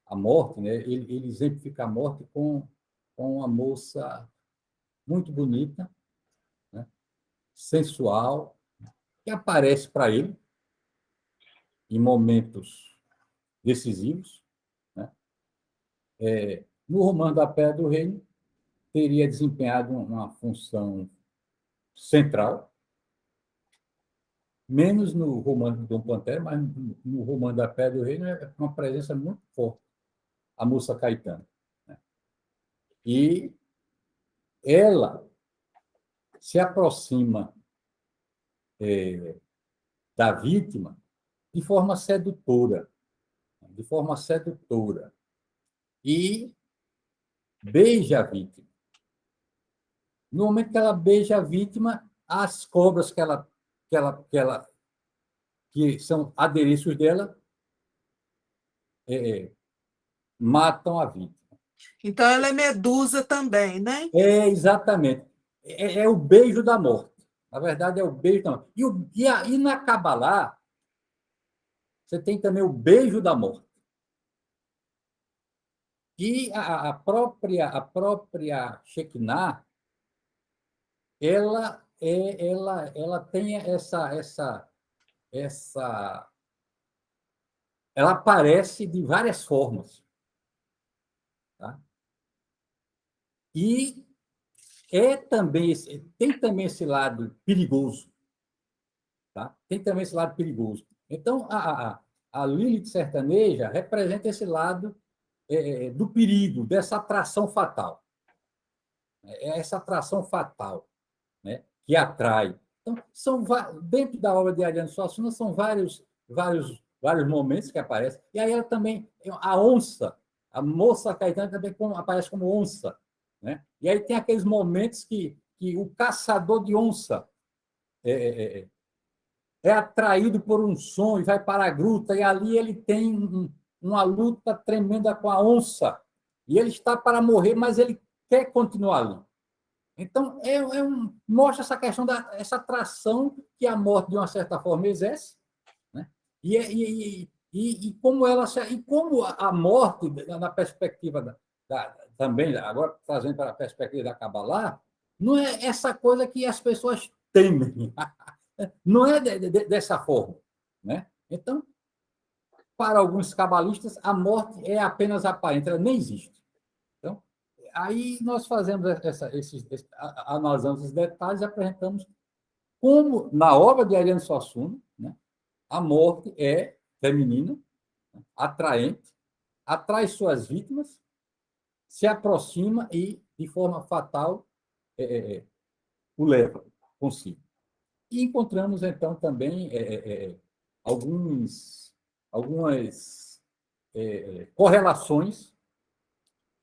a morte, né? Ele exemplifica a morte com uma moça muito bonita, né? Sensual, que aparece para ele em momentos decisivos. Né? No romance da Pedra do Reino, teria desempenhado uma função central, menos no romance do Dom Pantera, mas no romance da Pedra do Reino é uma presença muito forte, a moça Caetana. Né? E ela se aproxima da vítima de forma sedutora, e beija a vítima. No momento que ela beija a vítima, as cobras que são adereços dela matam a vítima. Então, ela é Medusa também, né? Exatamente. É o beijo da morte. Na verdade, é o beijo da morte. E na Cabalá, você tem também o beijo da morte. E a própria Shekinah, ela tem ela aparece de várias formas. Tá? E tem também esse lado perigoso. Tá? Tem também esse lado perigoso. Então, a Lilith sertaneja representa esse lado do perigo, dessa atração fatal. É essa atração fatal, né, que atrai. Então, dentro da obra de Ariano Suassuna, são vários momentos que aparecem. E aí ela também, a onça, a moça Caetana também aparece como onça. Né? E aí tem aqueles momentos que o caçador de onça é atraído por um som e vai para a gruta, e ali ele tem uma luta tremenda com a onça. E ele está para morrer, mas ele quer continuar ali. Então, mostra essa questão essa atração que a morte, de uma certa forma, exerce. Né? E como a morte, na perspectiva também, agora trazendo para a perspectiva da Kabbalah, não é essa coisa que as pessoas temem. Não é dessa forma. Né? Então, para alguns cabalistas, a morte é apenas aparente, ela nem existe. Então, aí nós fazemos analisamos esses detalhes e apresentamos como, na obra de Ariano Suassuna, né, a morte é feminina, atraente, atrai suas vítimas, se aproxima e, de forma fatal, o leva consigo. E encontramos, então, também algumas correlações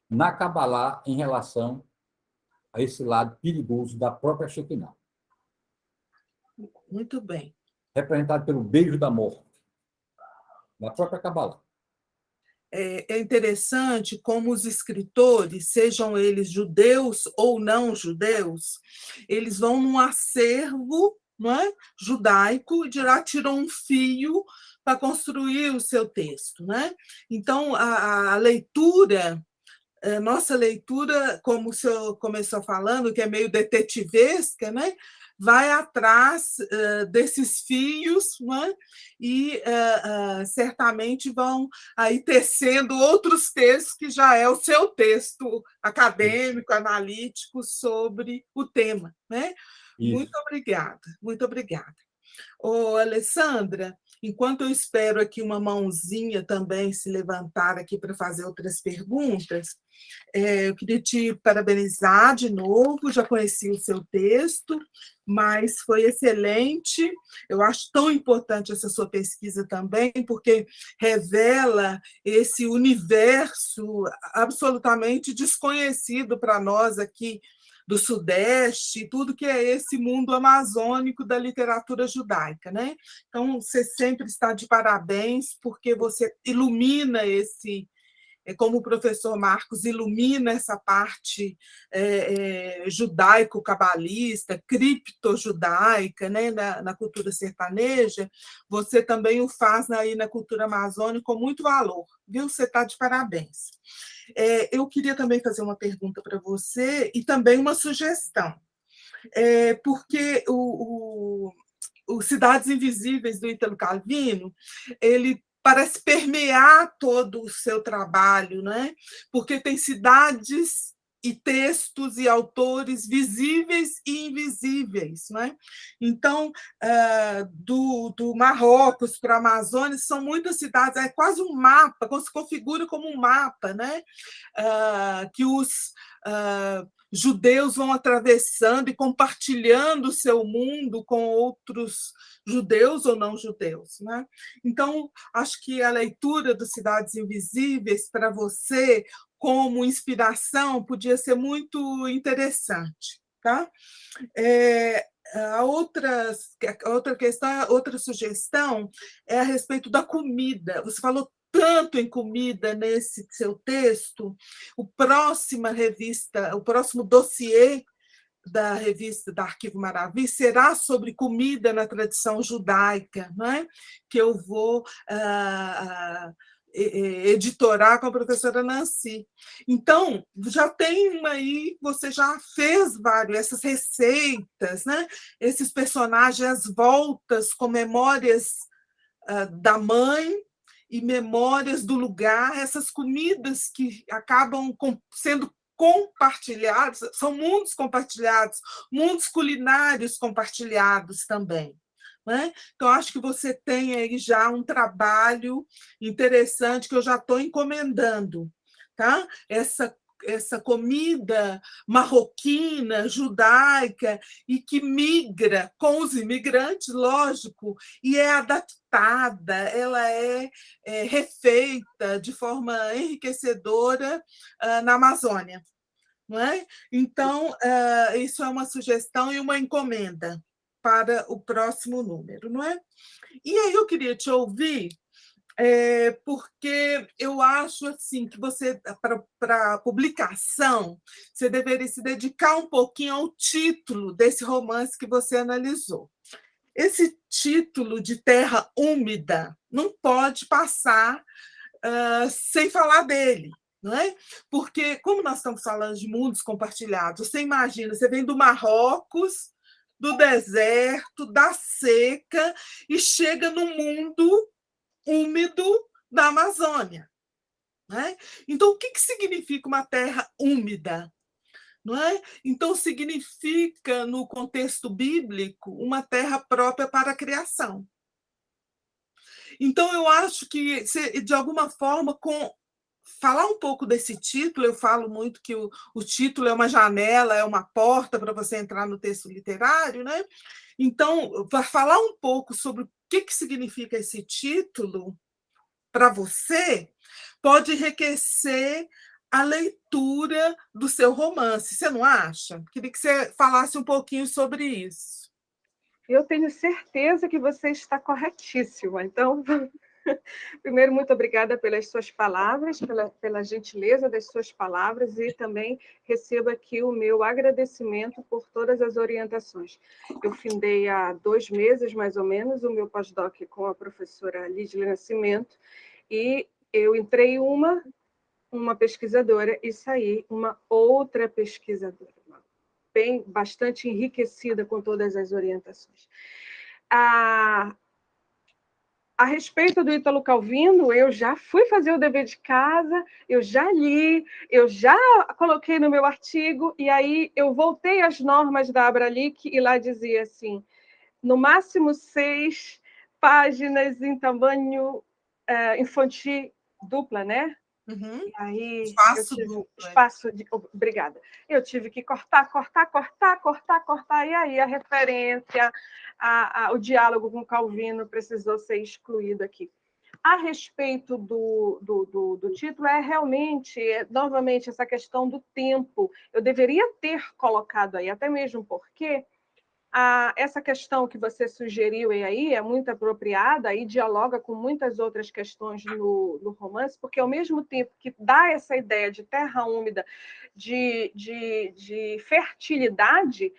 na Kabbalah em relação a esse lado perigoso da própria Shekinah. Muito bem. Representado pelo beijo da morte, na própria Kabbalah. É interessante como os escritores, sejam eles judeus ou não judeus, eles vão num acervo, não é, judaico e de lá tiram um fio para construir o seu texto. Né? Então, a leitura, nossa leitura, como o senhor começou falando, que é meio detetivesca, né? Vai atrás desses fios, né? E certamente vão aí tecendo outros textos que já é o seu texto acadêmico, analítico sobre o tema. Né? Muito obrigada, muito obrigada. Ô, Alessandra, enquanto eu espero aqui uma mãozinha também se levantar aqui para fazer outras perguntas, eu queria te parabenizar de novo, já conheci o seu texto, mas foi excelente. Eu acho tão importante essa sua pesquisa também, porque revela esse universo absolutamente desconhecido para nós aqui do Sudeste, tudo que é esse mundo amazônico da literatura judaica. Né? Então, você sempre está de parabéns, porque você ilumina como o professor Marcos ilumina essa parte judaico-cabalista, criptojudaica, né, na cultura sertaneja, você também o faz aí na cultura amazônica com muito valor. Viu? Você está de parabéns. Eu queria também fazer uma pergunta para você e também uma sugestão. Porque o Cidades Invisíveis, do Ítalo Calvino, ele parece permear todo o seu trabalho, né? Porque tem cidades e textos e autores visíveis e invisíveis, né? Então, do Marrocos para a Amazônia, são muitas cidades, é quase um mapa, se configura como um mapa, né? Que os judeus vão atravessando e compartilhando o seu mundo com outros judeus ou não judeus, né? Então, acho que a leitura dos Cidades Invisíveis para você como inspiração podia ser muito interessante, tá? A outra questão, outra sugestão é a respeito da comida. Você falou tanto em comida nesse seu texto. O próximo dossiê da revista da Arquivo Maravi será sobre comida na tradição judaica, não é? Que eu vou editorar com a professora Nancy. Então, já tem uma aí, você já fez vários, essas receitas, né? Esses personagens, as voltas com memórias da mãe e memórias do lugar, essas comidas que acabam sendo compartilhados, são mundos compartilhados, mundos culinários compartilhados também. Né? Então, acho que você tem aí já um trabalho interessante que eu já estou encomendando. Tá? Essa comida marroquina, judaica, e que migra com os imigrantes, lógico, e é adaptada, ela é refeita de forma enriquecedora na Amazônia. Não é? Então, isso é uma sugestão e uma encomenda para o próximo número. Não é? E aí eu queria te ouvir, porque eu acho assim que você, para publicação, você deveria se dedicar um pouquinho ao título desse romance que você analisou. Esse título de Terra Úmida não pode passar sem falar dele. Não é? Porque, como nós estamos falando de mundos compartilhados, você imagina, você vem do Marrocos, do deserto, da seca, e chega no mundo úmido da Amazônia. Né? Então, o que significa uma terra úmida? Não é? Então, significa, no contexto bíblico, uma terra própria para a criação. Então, eu acho que, de alguma forma, falar um pouco desse título, eu falo muito que o título é uma janela, é uma porta para você entrar no texto literário, né? Então, para falar um pouco sobre o que significa esse título, para você, pode enriquecer a leitura do seu romance, você não acha? Queria que você falasse um pouquinho sobre isso. Eu tenho certeza que você está corretíssima. Então, primeiro, muito obrigada pelas suas palavras, pela gentileza das suas palavras, e também recebo aqui o meu agradecimento por todas as orientações. Eu findei há 2 meses, mais ou menos, o meu pós-doc com a professora Lídia Nascimento, e eu entrei uma pesquisadora e saí uma outra pesquisadora, bastante enriquecida com todas as orientações. A respeito do Ítalo Calvino, eu já fui fazer o dever de casa, eu já li, eu já coloquei no meu artigo, e aí eu voltei às normas da Abralic, e lá dizia assim, no máximo 6 páginas em tamanho infantil dupla, né? Uhum. E aí, Espaço duplo. Obrigada. Eu tive que cortar, e aí a referência, o diálogo com Calvino precisou ser excluído aqui. A respeito do título, realmente, novamente, essa questão do tempo. Eu deveria ter colocado aí, até mesmo porque essa questão que você sugeriu aí é muito apropriada e dialoga com muitas outras questões no romance, porque ao mesmo tempo que dá essa ideia de terra úmida, de fertilidade,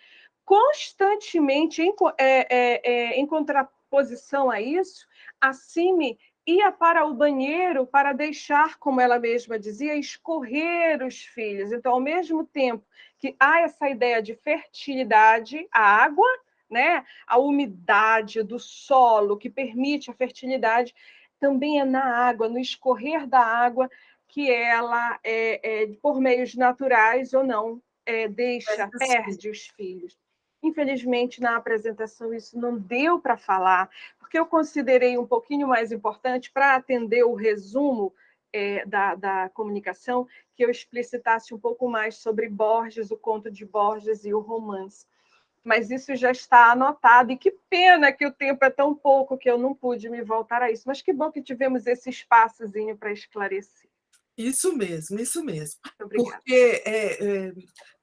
constantemente, em contraposição a isso, a Cime ia para o banheiro para deixar, como ela mesma dizia, escorrer os filhos. Então, ao mesmo tempo que há essa ideia de fertilidade, a água, né? A umidade do solo que permite a fertilidade, também é na água, no escorrer da água, que ela, por meios naturais ou não, perde os filhos. Infelizmente, na apresentação, isso não deu para falar, porque eu considerei um pouquinho mais importante para atender o resumo da comunicação, que eu explicitasse um pouco mais sobre Borges, o conto de Borges e o romance. Mas isso já está anotado, e que pena que o tempo é tão pouco que eu não pude me voltar a isso. Mas que bom que tivemos esse espaçozinho para esclarecer. Isso mesmo, isso mesmo. Obrigada. Porque,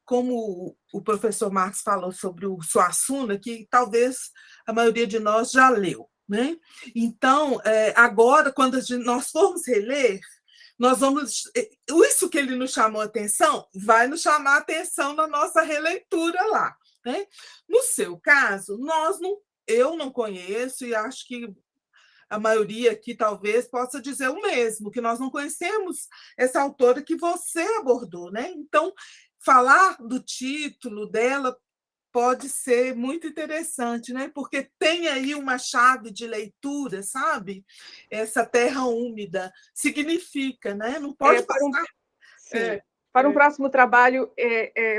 como o professor Marx falou sobre o Suassuna, que talvez a maioria de nós já leu, né? Então, agora, quando nós formos reler, nós vamos. Isso que ele nos chamou a atenção, vai nos chamar a atenção na nossa releitura lá. Né? No seu caso, eu não conheço, e acho que a maioria aqui talvez possa dizer o mesmo, que nós não conhecemos essa autora que você abordou. Né? Então, falar do título dela pode ser muito interessante, né? Porque tem aí uma chave de leitura, sabe? Essa terra úmida significa, né? Não pode passar. Sim. Para um próximo trabalho,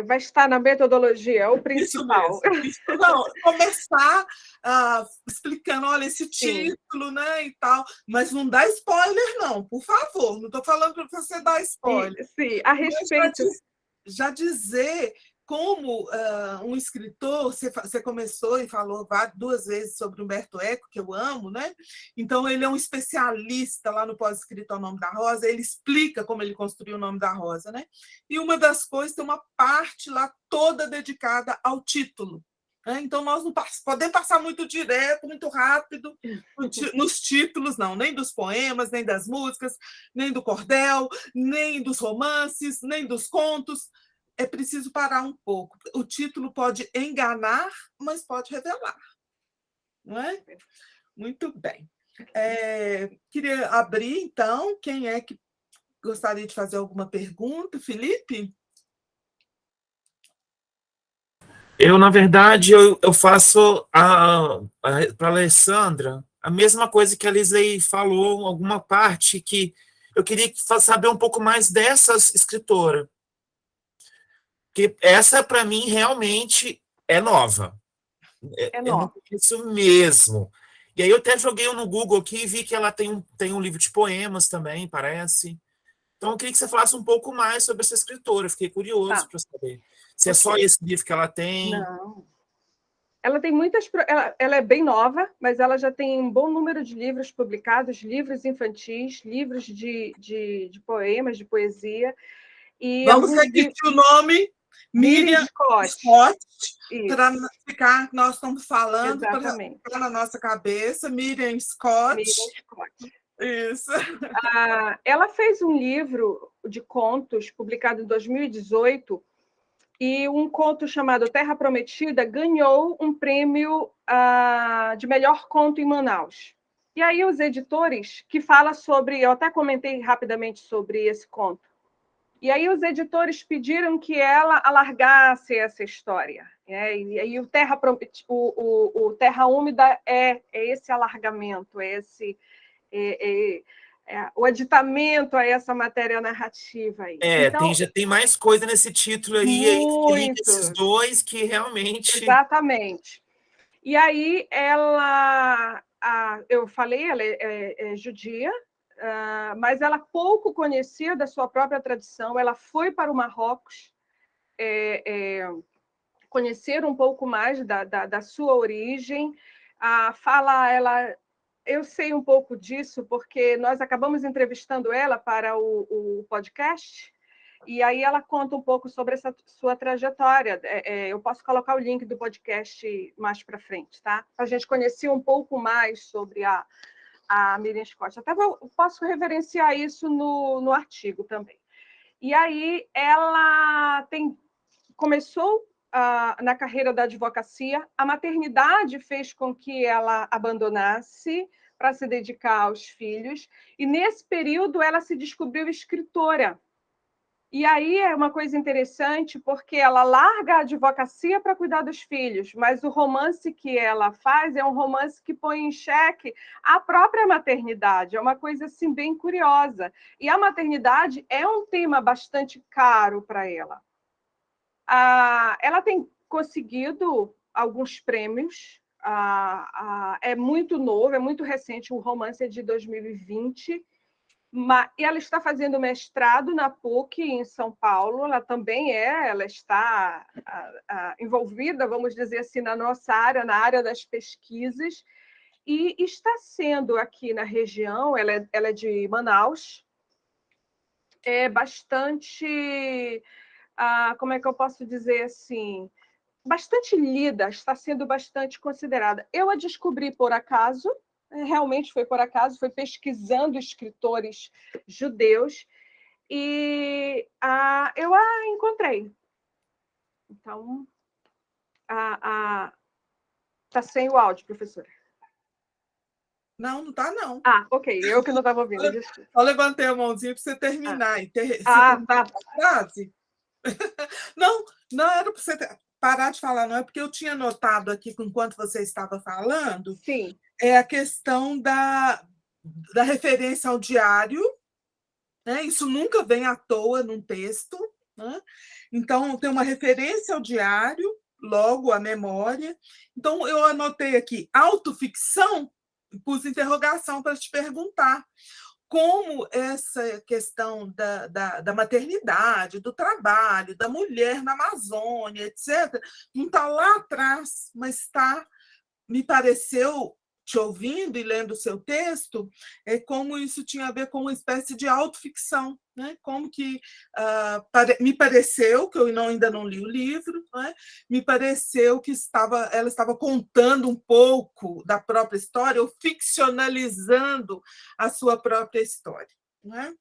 vai estar na metodologia, o principal. Isso mesmo. Não, começar explicando, olha, esse título, né, e tal, mas não dá spoiler, não, por favor. Não estou falando para você dar spoiler. Sim, a respeito. Já dizer como um escritor, você começou e falou 2 vezes sobre Humberto Eco, que eu amo, né? Então, ele é um especialista lá no pós-escrito ao Nome da Rosa, ele explica como ele construiu o Nome da Rosa, né? E uma das coisas, tem uma parte lá toda dedicada ao título. Né? Então, nós não podemos passar muito direto, muito rápido nos títulos, não, nem dos poemas, nem das músicas, nem do cordel, nem dos romances, nem dos contos. É preciso parar um pouco. O título pode enganar, mas pode revelar. Não é? Muito bem. Queria abrir, então, quem é que gostaria de fazer alguma pergunta? Felipe? Eu, na verdade, eu faço para a Alessandra a mesma coisa que a Lisley falou, alguma parte que eu queria saber um pouco mais dessa escritora. Porque essa, para mim, realmente é nova. É Eu não nova. conheço mesmo. E aí eu até joguei no Google aqui e vi que ela tem um livro de poemas também, parece. Então eu queria que você falasse um pouco mais sobre essa escritora. Fiquei curioso para saber. Se é só esse livro que ela tem. Não. Ela tem muitas. Ela é bem nova, mas ela já tem um bom número de livros publicados, livros infantis, livros de poemas, de poesia. E vamos repetir o nome, Miriam Scott, para ficar, nós estamos falando, para ficar na nossa cabeça, Miriam Scott. Miriam Scott. Isso. Ela fez um livro de contos publicado em 2018, e um conto chamado Terra Prometida ganhou um prêmio de melhor conto em Manaus. E aí os editores, que fala sobre, eu até comentei rapidamente sobre esse conto, e aí os editores pediram que ela alargasse essa história. E aí o Terra Úmida é esse alargamento, o aditamento a essa matéria narrativa aí. Então, já tem mais coisa nesse título aí, que liga esses dois que realmente... Exatamente. E aí eu falei, ela é judia, mas ela pouco conhecia da sua própria tradição, ela foi para o Marrocos conhecer um pouco mais da sua origem, eu sei um pouco disso, porque nós acabamos entrevistando ela para o podcast, e aí ela conta um pouco sobre essa sua trajetória. Eu posso colocar o link do podcast mais para frente, tá? Para a gente conhecer um pouco mais sobre a Miriam Scott. Até posso referenciar isso no artigo também. E aí ela começou na carreira da advocacia. A maternidade fez com que ela abandonasse para se dedicar aos filhos, e nesse período ela se descobriu escritora. E aí é uma coisa interessante, porque ela larga a advocacia para cuidar dos filhos, mas o romance que ela faz é um romance que põe em xeque a própria maternidade. É uma coisa assim bem curiosa. E a maternidade é um tema bastante caro para ela. Ela tem conseguido alguns prêmios. É muito novo, é muito recente, o romance é de 2020. E ela está fazendo mestrado na PUC, em São Paulo. Ela está envolvida, vamos dizer assim, na nossa área, na área das pesquisas, e está sendo aqui na região, ela é de Manaus, é bastante, como é que eu posso dizer assim, bastante lida, está sendo bastante considerada. Eu a descobri por acaso, realmente foi por acaso, foi pesquisando escritores judeus e eu a encontrei. Então, está sem o áudio, professora. Não está, não. Ok, eu que não estava ouvindo, desculpa. Só levantei a mãozinha para você terminar. Tá. A frase. Não era para você parar de falar, não, é porque eu tinha notado aqui, enquanto você estava falando, Sim. É a questão da referência ao diário, né? Isso nunca vem à toa num texto, né? Então, tem uma referência ao diário, logo a memória. Então, eu anotei aqui, autoficção, pus interrogação para te perguntar como essa questão da maternidade, do trabalho, da mulher na Amazônia, etc., não está lá atrás, mas está, me pareceu, te ouvindo e lendo o seu texto, como isso tinha a ver com uma espécie de autoficção, né? Como que me pareceu, que eu ainda não li o livro, né? Me pareceu que ela estava contando um pouco da própria história, ou ficcionalizando a sua própria história, né?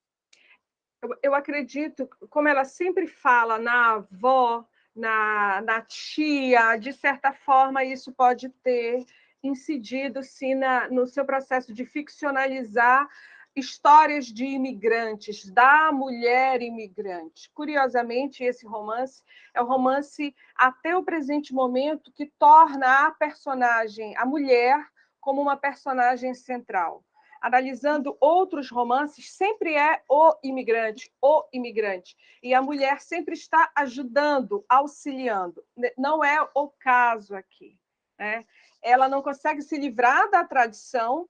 Eu acredito, como ela sempre fala na avó, na tia, de certa forma, isso pode ter incidido, sim, no seu processo de ficcionalizar histórias de imigrantes, da mulher imigrante. Curiosamente, esse romance é um romance, até o presente momento, que torna a personagem, a mulher, como uma personagem central. Analisando outros romances, sempre é o imigrante. E a mulher sempre está ajudando, auxiliando. Não é o caso aqui, né? Ela não consegue se livrar da tradição.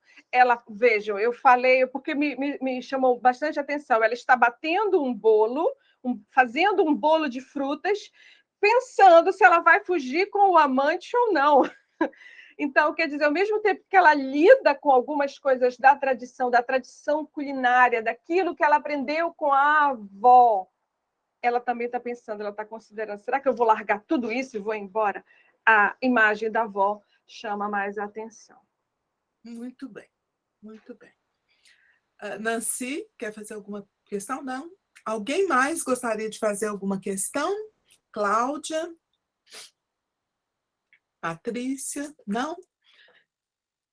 Vejam, eu falei, porque me chamou bastante atenção, ela está batendo um bolo, fazendo um bolo de frutas, pensando se ela vai fugir com o amante ou não. Então, quer dizer, ao mesmo tempo que ela lida com algumas coisas da tradição culinária, daquilo que ela aprendeu com a avó, ela também está pensando, ela está considerando, será que eu vou largar tudo isso e vou embora? A imagem da avó chama mais a atenção. Muito bem, muito bem. Nancy, quer fazer alguma questão? Não? Alguém mais gostaria de fazer alguma questão? Cláudia? Patrícia? Não?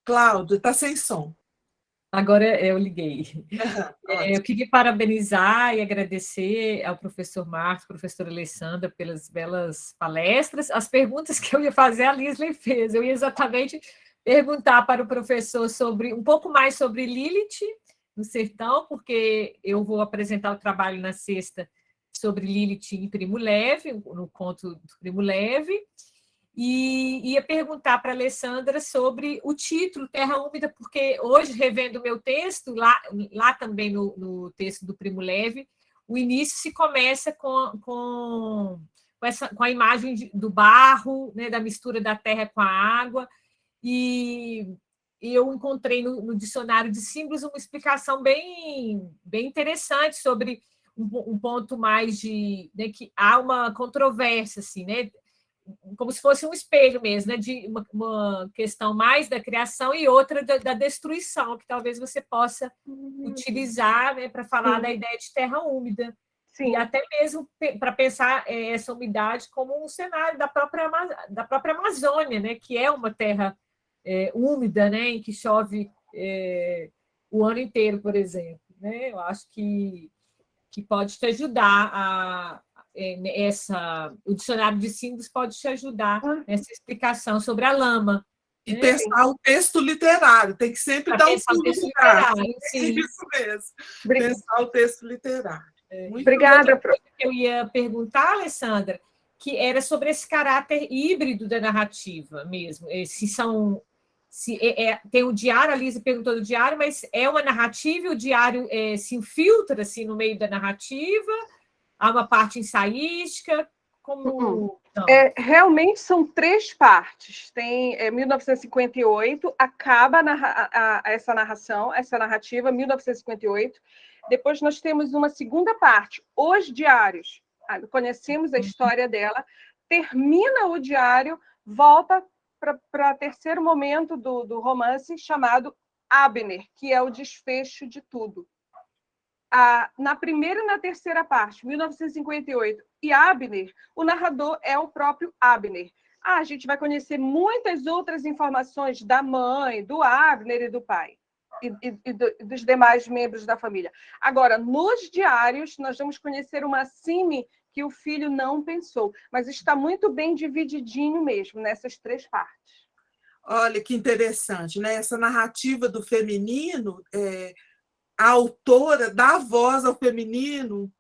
Cláudia, está sem som. Agora eu liguei. Eu queria parabenizar e agradecer ao professor Marcos, professora Alessandra, pelas belas palestras. As perguntas que eu ia fazer, a Lisley fez. Eu ia exatamente perguntar para o professor um pouco mais sobre Lilith no Sertão, porque eu vou apresentar o trabalho na sexta sobre Lilith em Primo Leve, no conto do Primo Leve. E ia perguntar para a Alessandra sobre o título Terra Úmida, porque hoje, revendo o meu texto, lá também no texto do Primo Leve, o início se começa com a imagem do barro, né, da mistura da terra com a água, e eu encontrei no dicionário de símbolos uma explicação bem interessante sobre um ponto mais de, né, que há uma controvérsia, assim, né, como se fosse um espelho mesmo, né? De uma questão mais da criação e outra da destruição, que talvez você possa utilizar, né, para falar da ideia de terra úmida. Sim. E até mesmo para pensar essa umidade como um cenário da própria Amazônia, né, que é uma terra úmida, né, em que chove o ano inteiro, por exemplo. Né? Eu acho que que pode te ajudar o dicionário de símbolos pode te ajudar nessa explicação sobre a lama. E pensar o texto literário, tem que sempre dar um pulo no gato. É isso mesmo, pensar o texto literário. Obrigada. Outra coisa que eu ia perguntar, Alessandra, que era sobre esse caráter híbrido da narrativa mesmo. Tem o diário, a Lisa perguntou do diário, mas é uma narrativa e o diário se infiltra assim, no meio da narrativa? Há uma parte ensaística? Como... Realmente são 3 partes. Tem 1958, acaba essa narração, essa narrativa, 1958. Depois nós temos uma segunda parte, os diários. Conhecemos a história dela, termina o diário, volta para o terceiro momento do romance, chamado Abner, que é o desfecho de tudo. Na primeira e na terceira parte, 1958, e Abner, o narrador é o próprio Abner. A gente vai conhecer muitas outras informações da mãe, do Abner e do pai, e dos demais membros da família. Agora, nos diários, nós vamos conhecer uma Sime que o filho não pensou, mas está muito bem divididinho mesmo, nessas 3 partes. Olha, que interessante, né? Essa narrativa do feminino, a autora dá voz ao feminino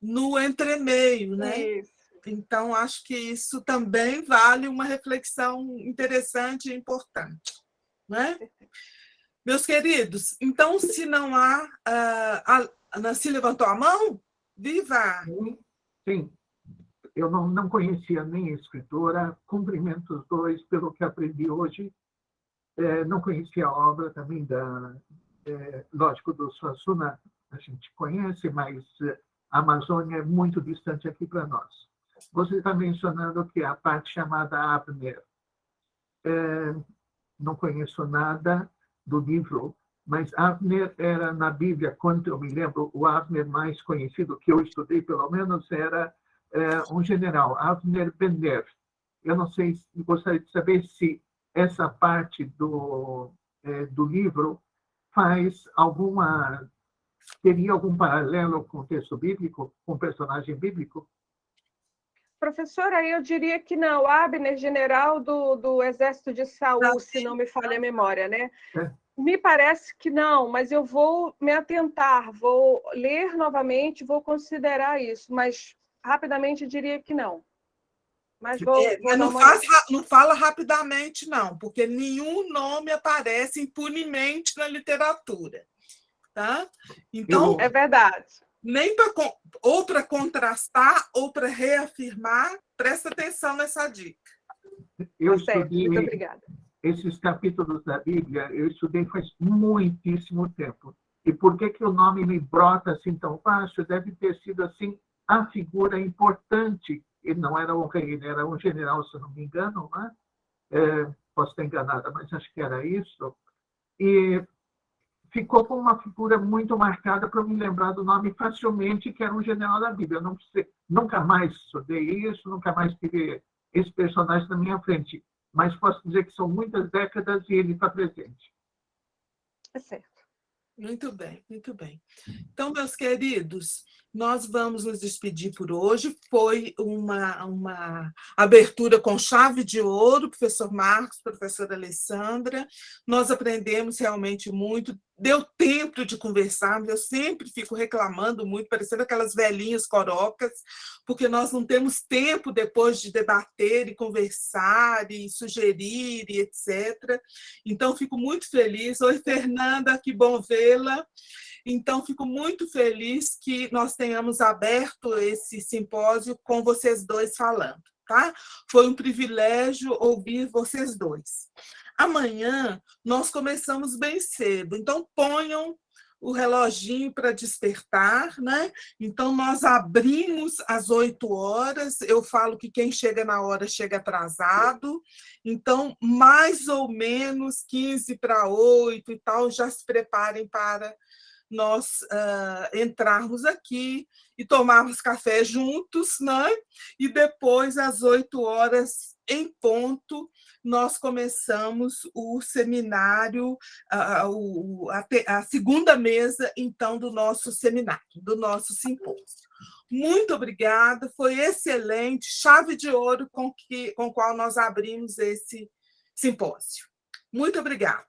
no entremeio, né? Isso. Então, acho que isso também vale uma reflexão interessante e importante, né? Meus queridos, então, se não há... A Nancy levantou a mão? Viva! Sim. Eu não conhecia nem a escritora, cumprimento os dois pelo que aprendi hoje. Não conhecia a obra também lógico, do Suassuna, a gente conhece, mas a Amazônia é muito distante aqui para nós. Você está mencionando que a parte chamada Abner, não conheço nada do livro, mas Abner era na Bíblia, quando eu me lembro, o Abner mais conhecido, que eu estudei pelo menos, era um general, Abner Ben-Ner. Eu não sei, gostaria de saber se essa parte do livro teria algum paralelo com o texto bíblico, com o personagem bíblico? Professora, eu diria que não. Abner, general do exército de Saul, se não me falha a memória, né? Me parece que não, mas eu vou me atentar, vou ler novamente, vou considerar isso, mas rapidamente diria que não. Mas não fala rapidamente, não, porque nenhum nome aparece impunemente na literatura. Tá? Então, é verdade. Nem ou para contrastar ou para reafirmar, presta atenção nessa dica. Eu estudei muito obrigada. Esses capítulos da Bíblia, eu estudei faz muitíssimo tempo. E por que o nome me brota assim tão fácil? Deve ter sido assim a figura importante. Ele não era um rei, ele era um general, se não me engano, né? Posso estar enganada, mas acho que era isso. E ficou com uma figura muito marcada para eu me lembrar do nome facilmente, que era um general da Bíblia. Eu nunca mais estudei isso, nunca mais tive esse personagem na minha frente. Mas posso dizer que são muitas décadas e ele está presente. É certo. Muito bem, muito bem. Então, meus queridos, nós vamos nos despedir por hoje. Foi uma abertura com chave de ouro, professor Marcos, professora Alessandra. Nós aprendemos realmente muito. Deu tempo de conversarmos. Eu sempre fico reclamando muito, parecendo aquelas velhinhas corocas, porque nós não temos tempo depois de debater e conversar e sugerir e etc. Então, fico muito feliz. Oi, Fernanda, que bom vê-la. Então, fico muito feliz que nós tenhamos aberto esse simpósio com vocês dois falando, tá? Foi um privilégio ouvir vocês dois. Amanhã nós começamos bem cedo, então ponham o reloginho para despertar, né? Então, nós abrimos às 8 horas, eu falo que quem chega na hora chega atrasado, então, mais ou menos 15 para 8 e tal, já se preparem para nós entrarmos aqui e tomarmos café juntos, né? E depois, às 8h em ponto, nós começamos o seminário, a segunda mesa, então, do nosso seminário, do nosso simpósio. Muito obrigada, foi excelente, chave de ouro com o qual nós abrimos esse simpósio. Muito obrigada.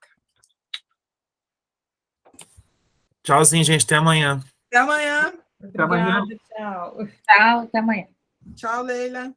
Tchauzinho, gente. Até amanhã. Até amanhã. Até amanhã. Obrigada, tchau. Tchau, até amanhã. Tchau, Leila.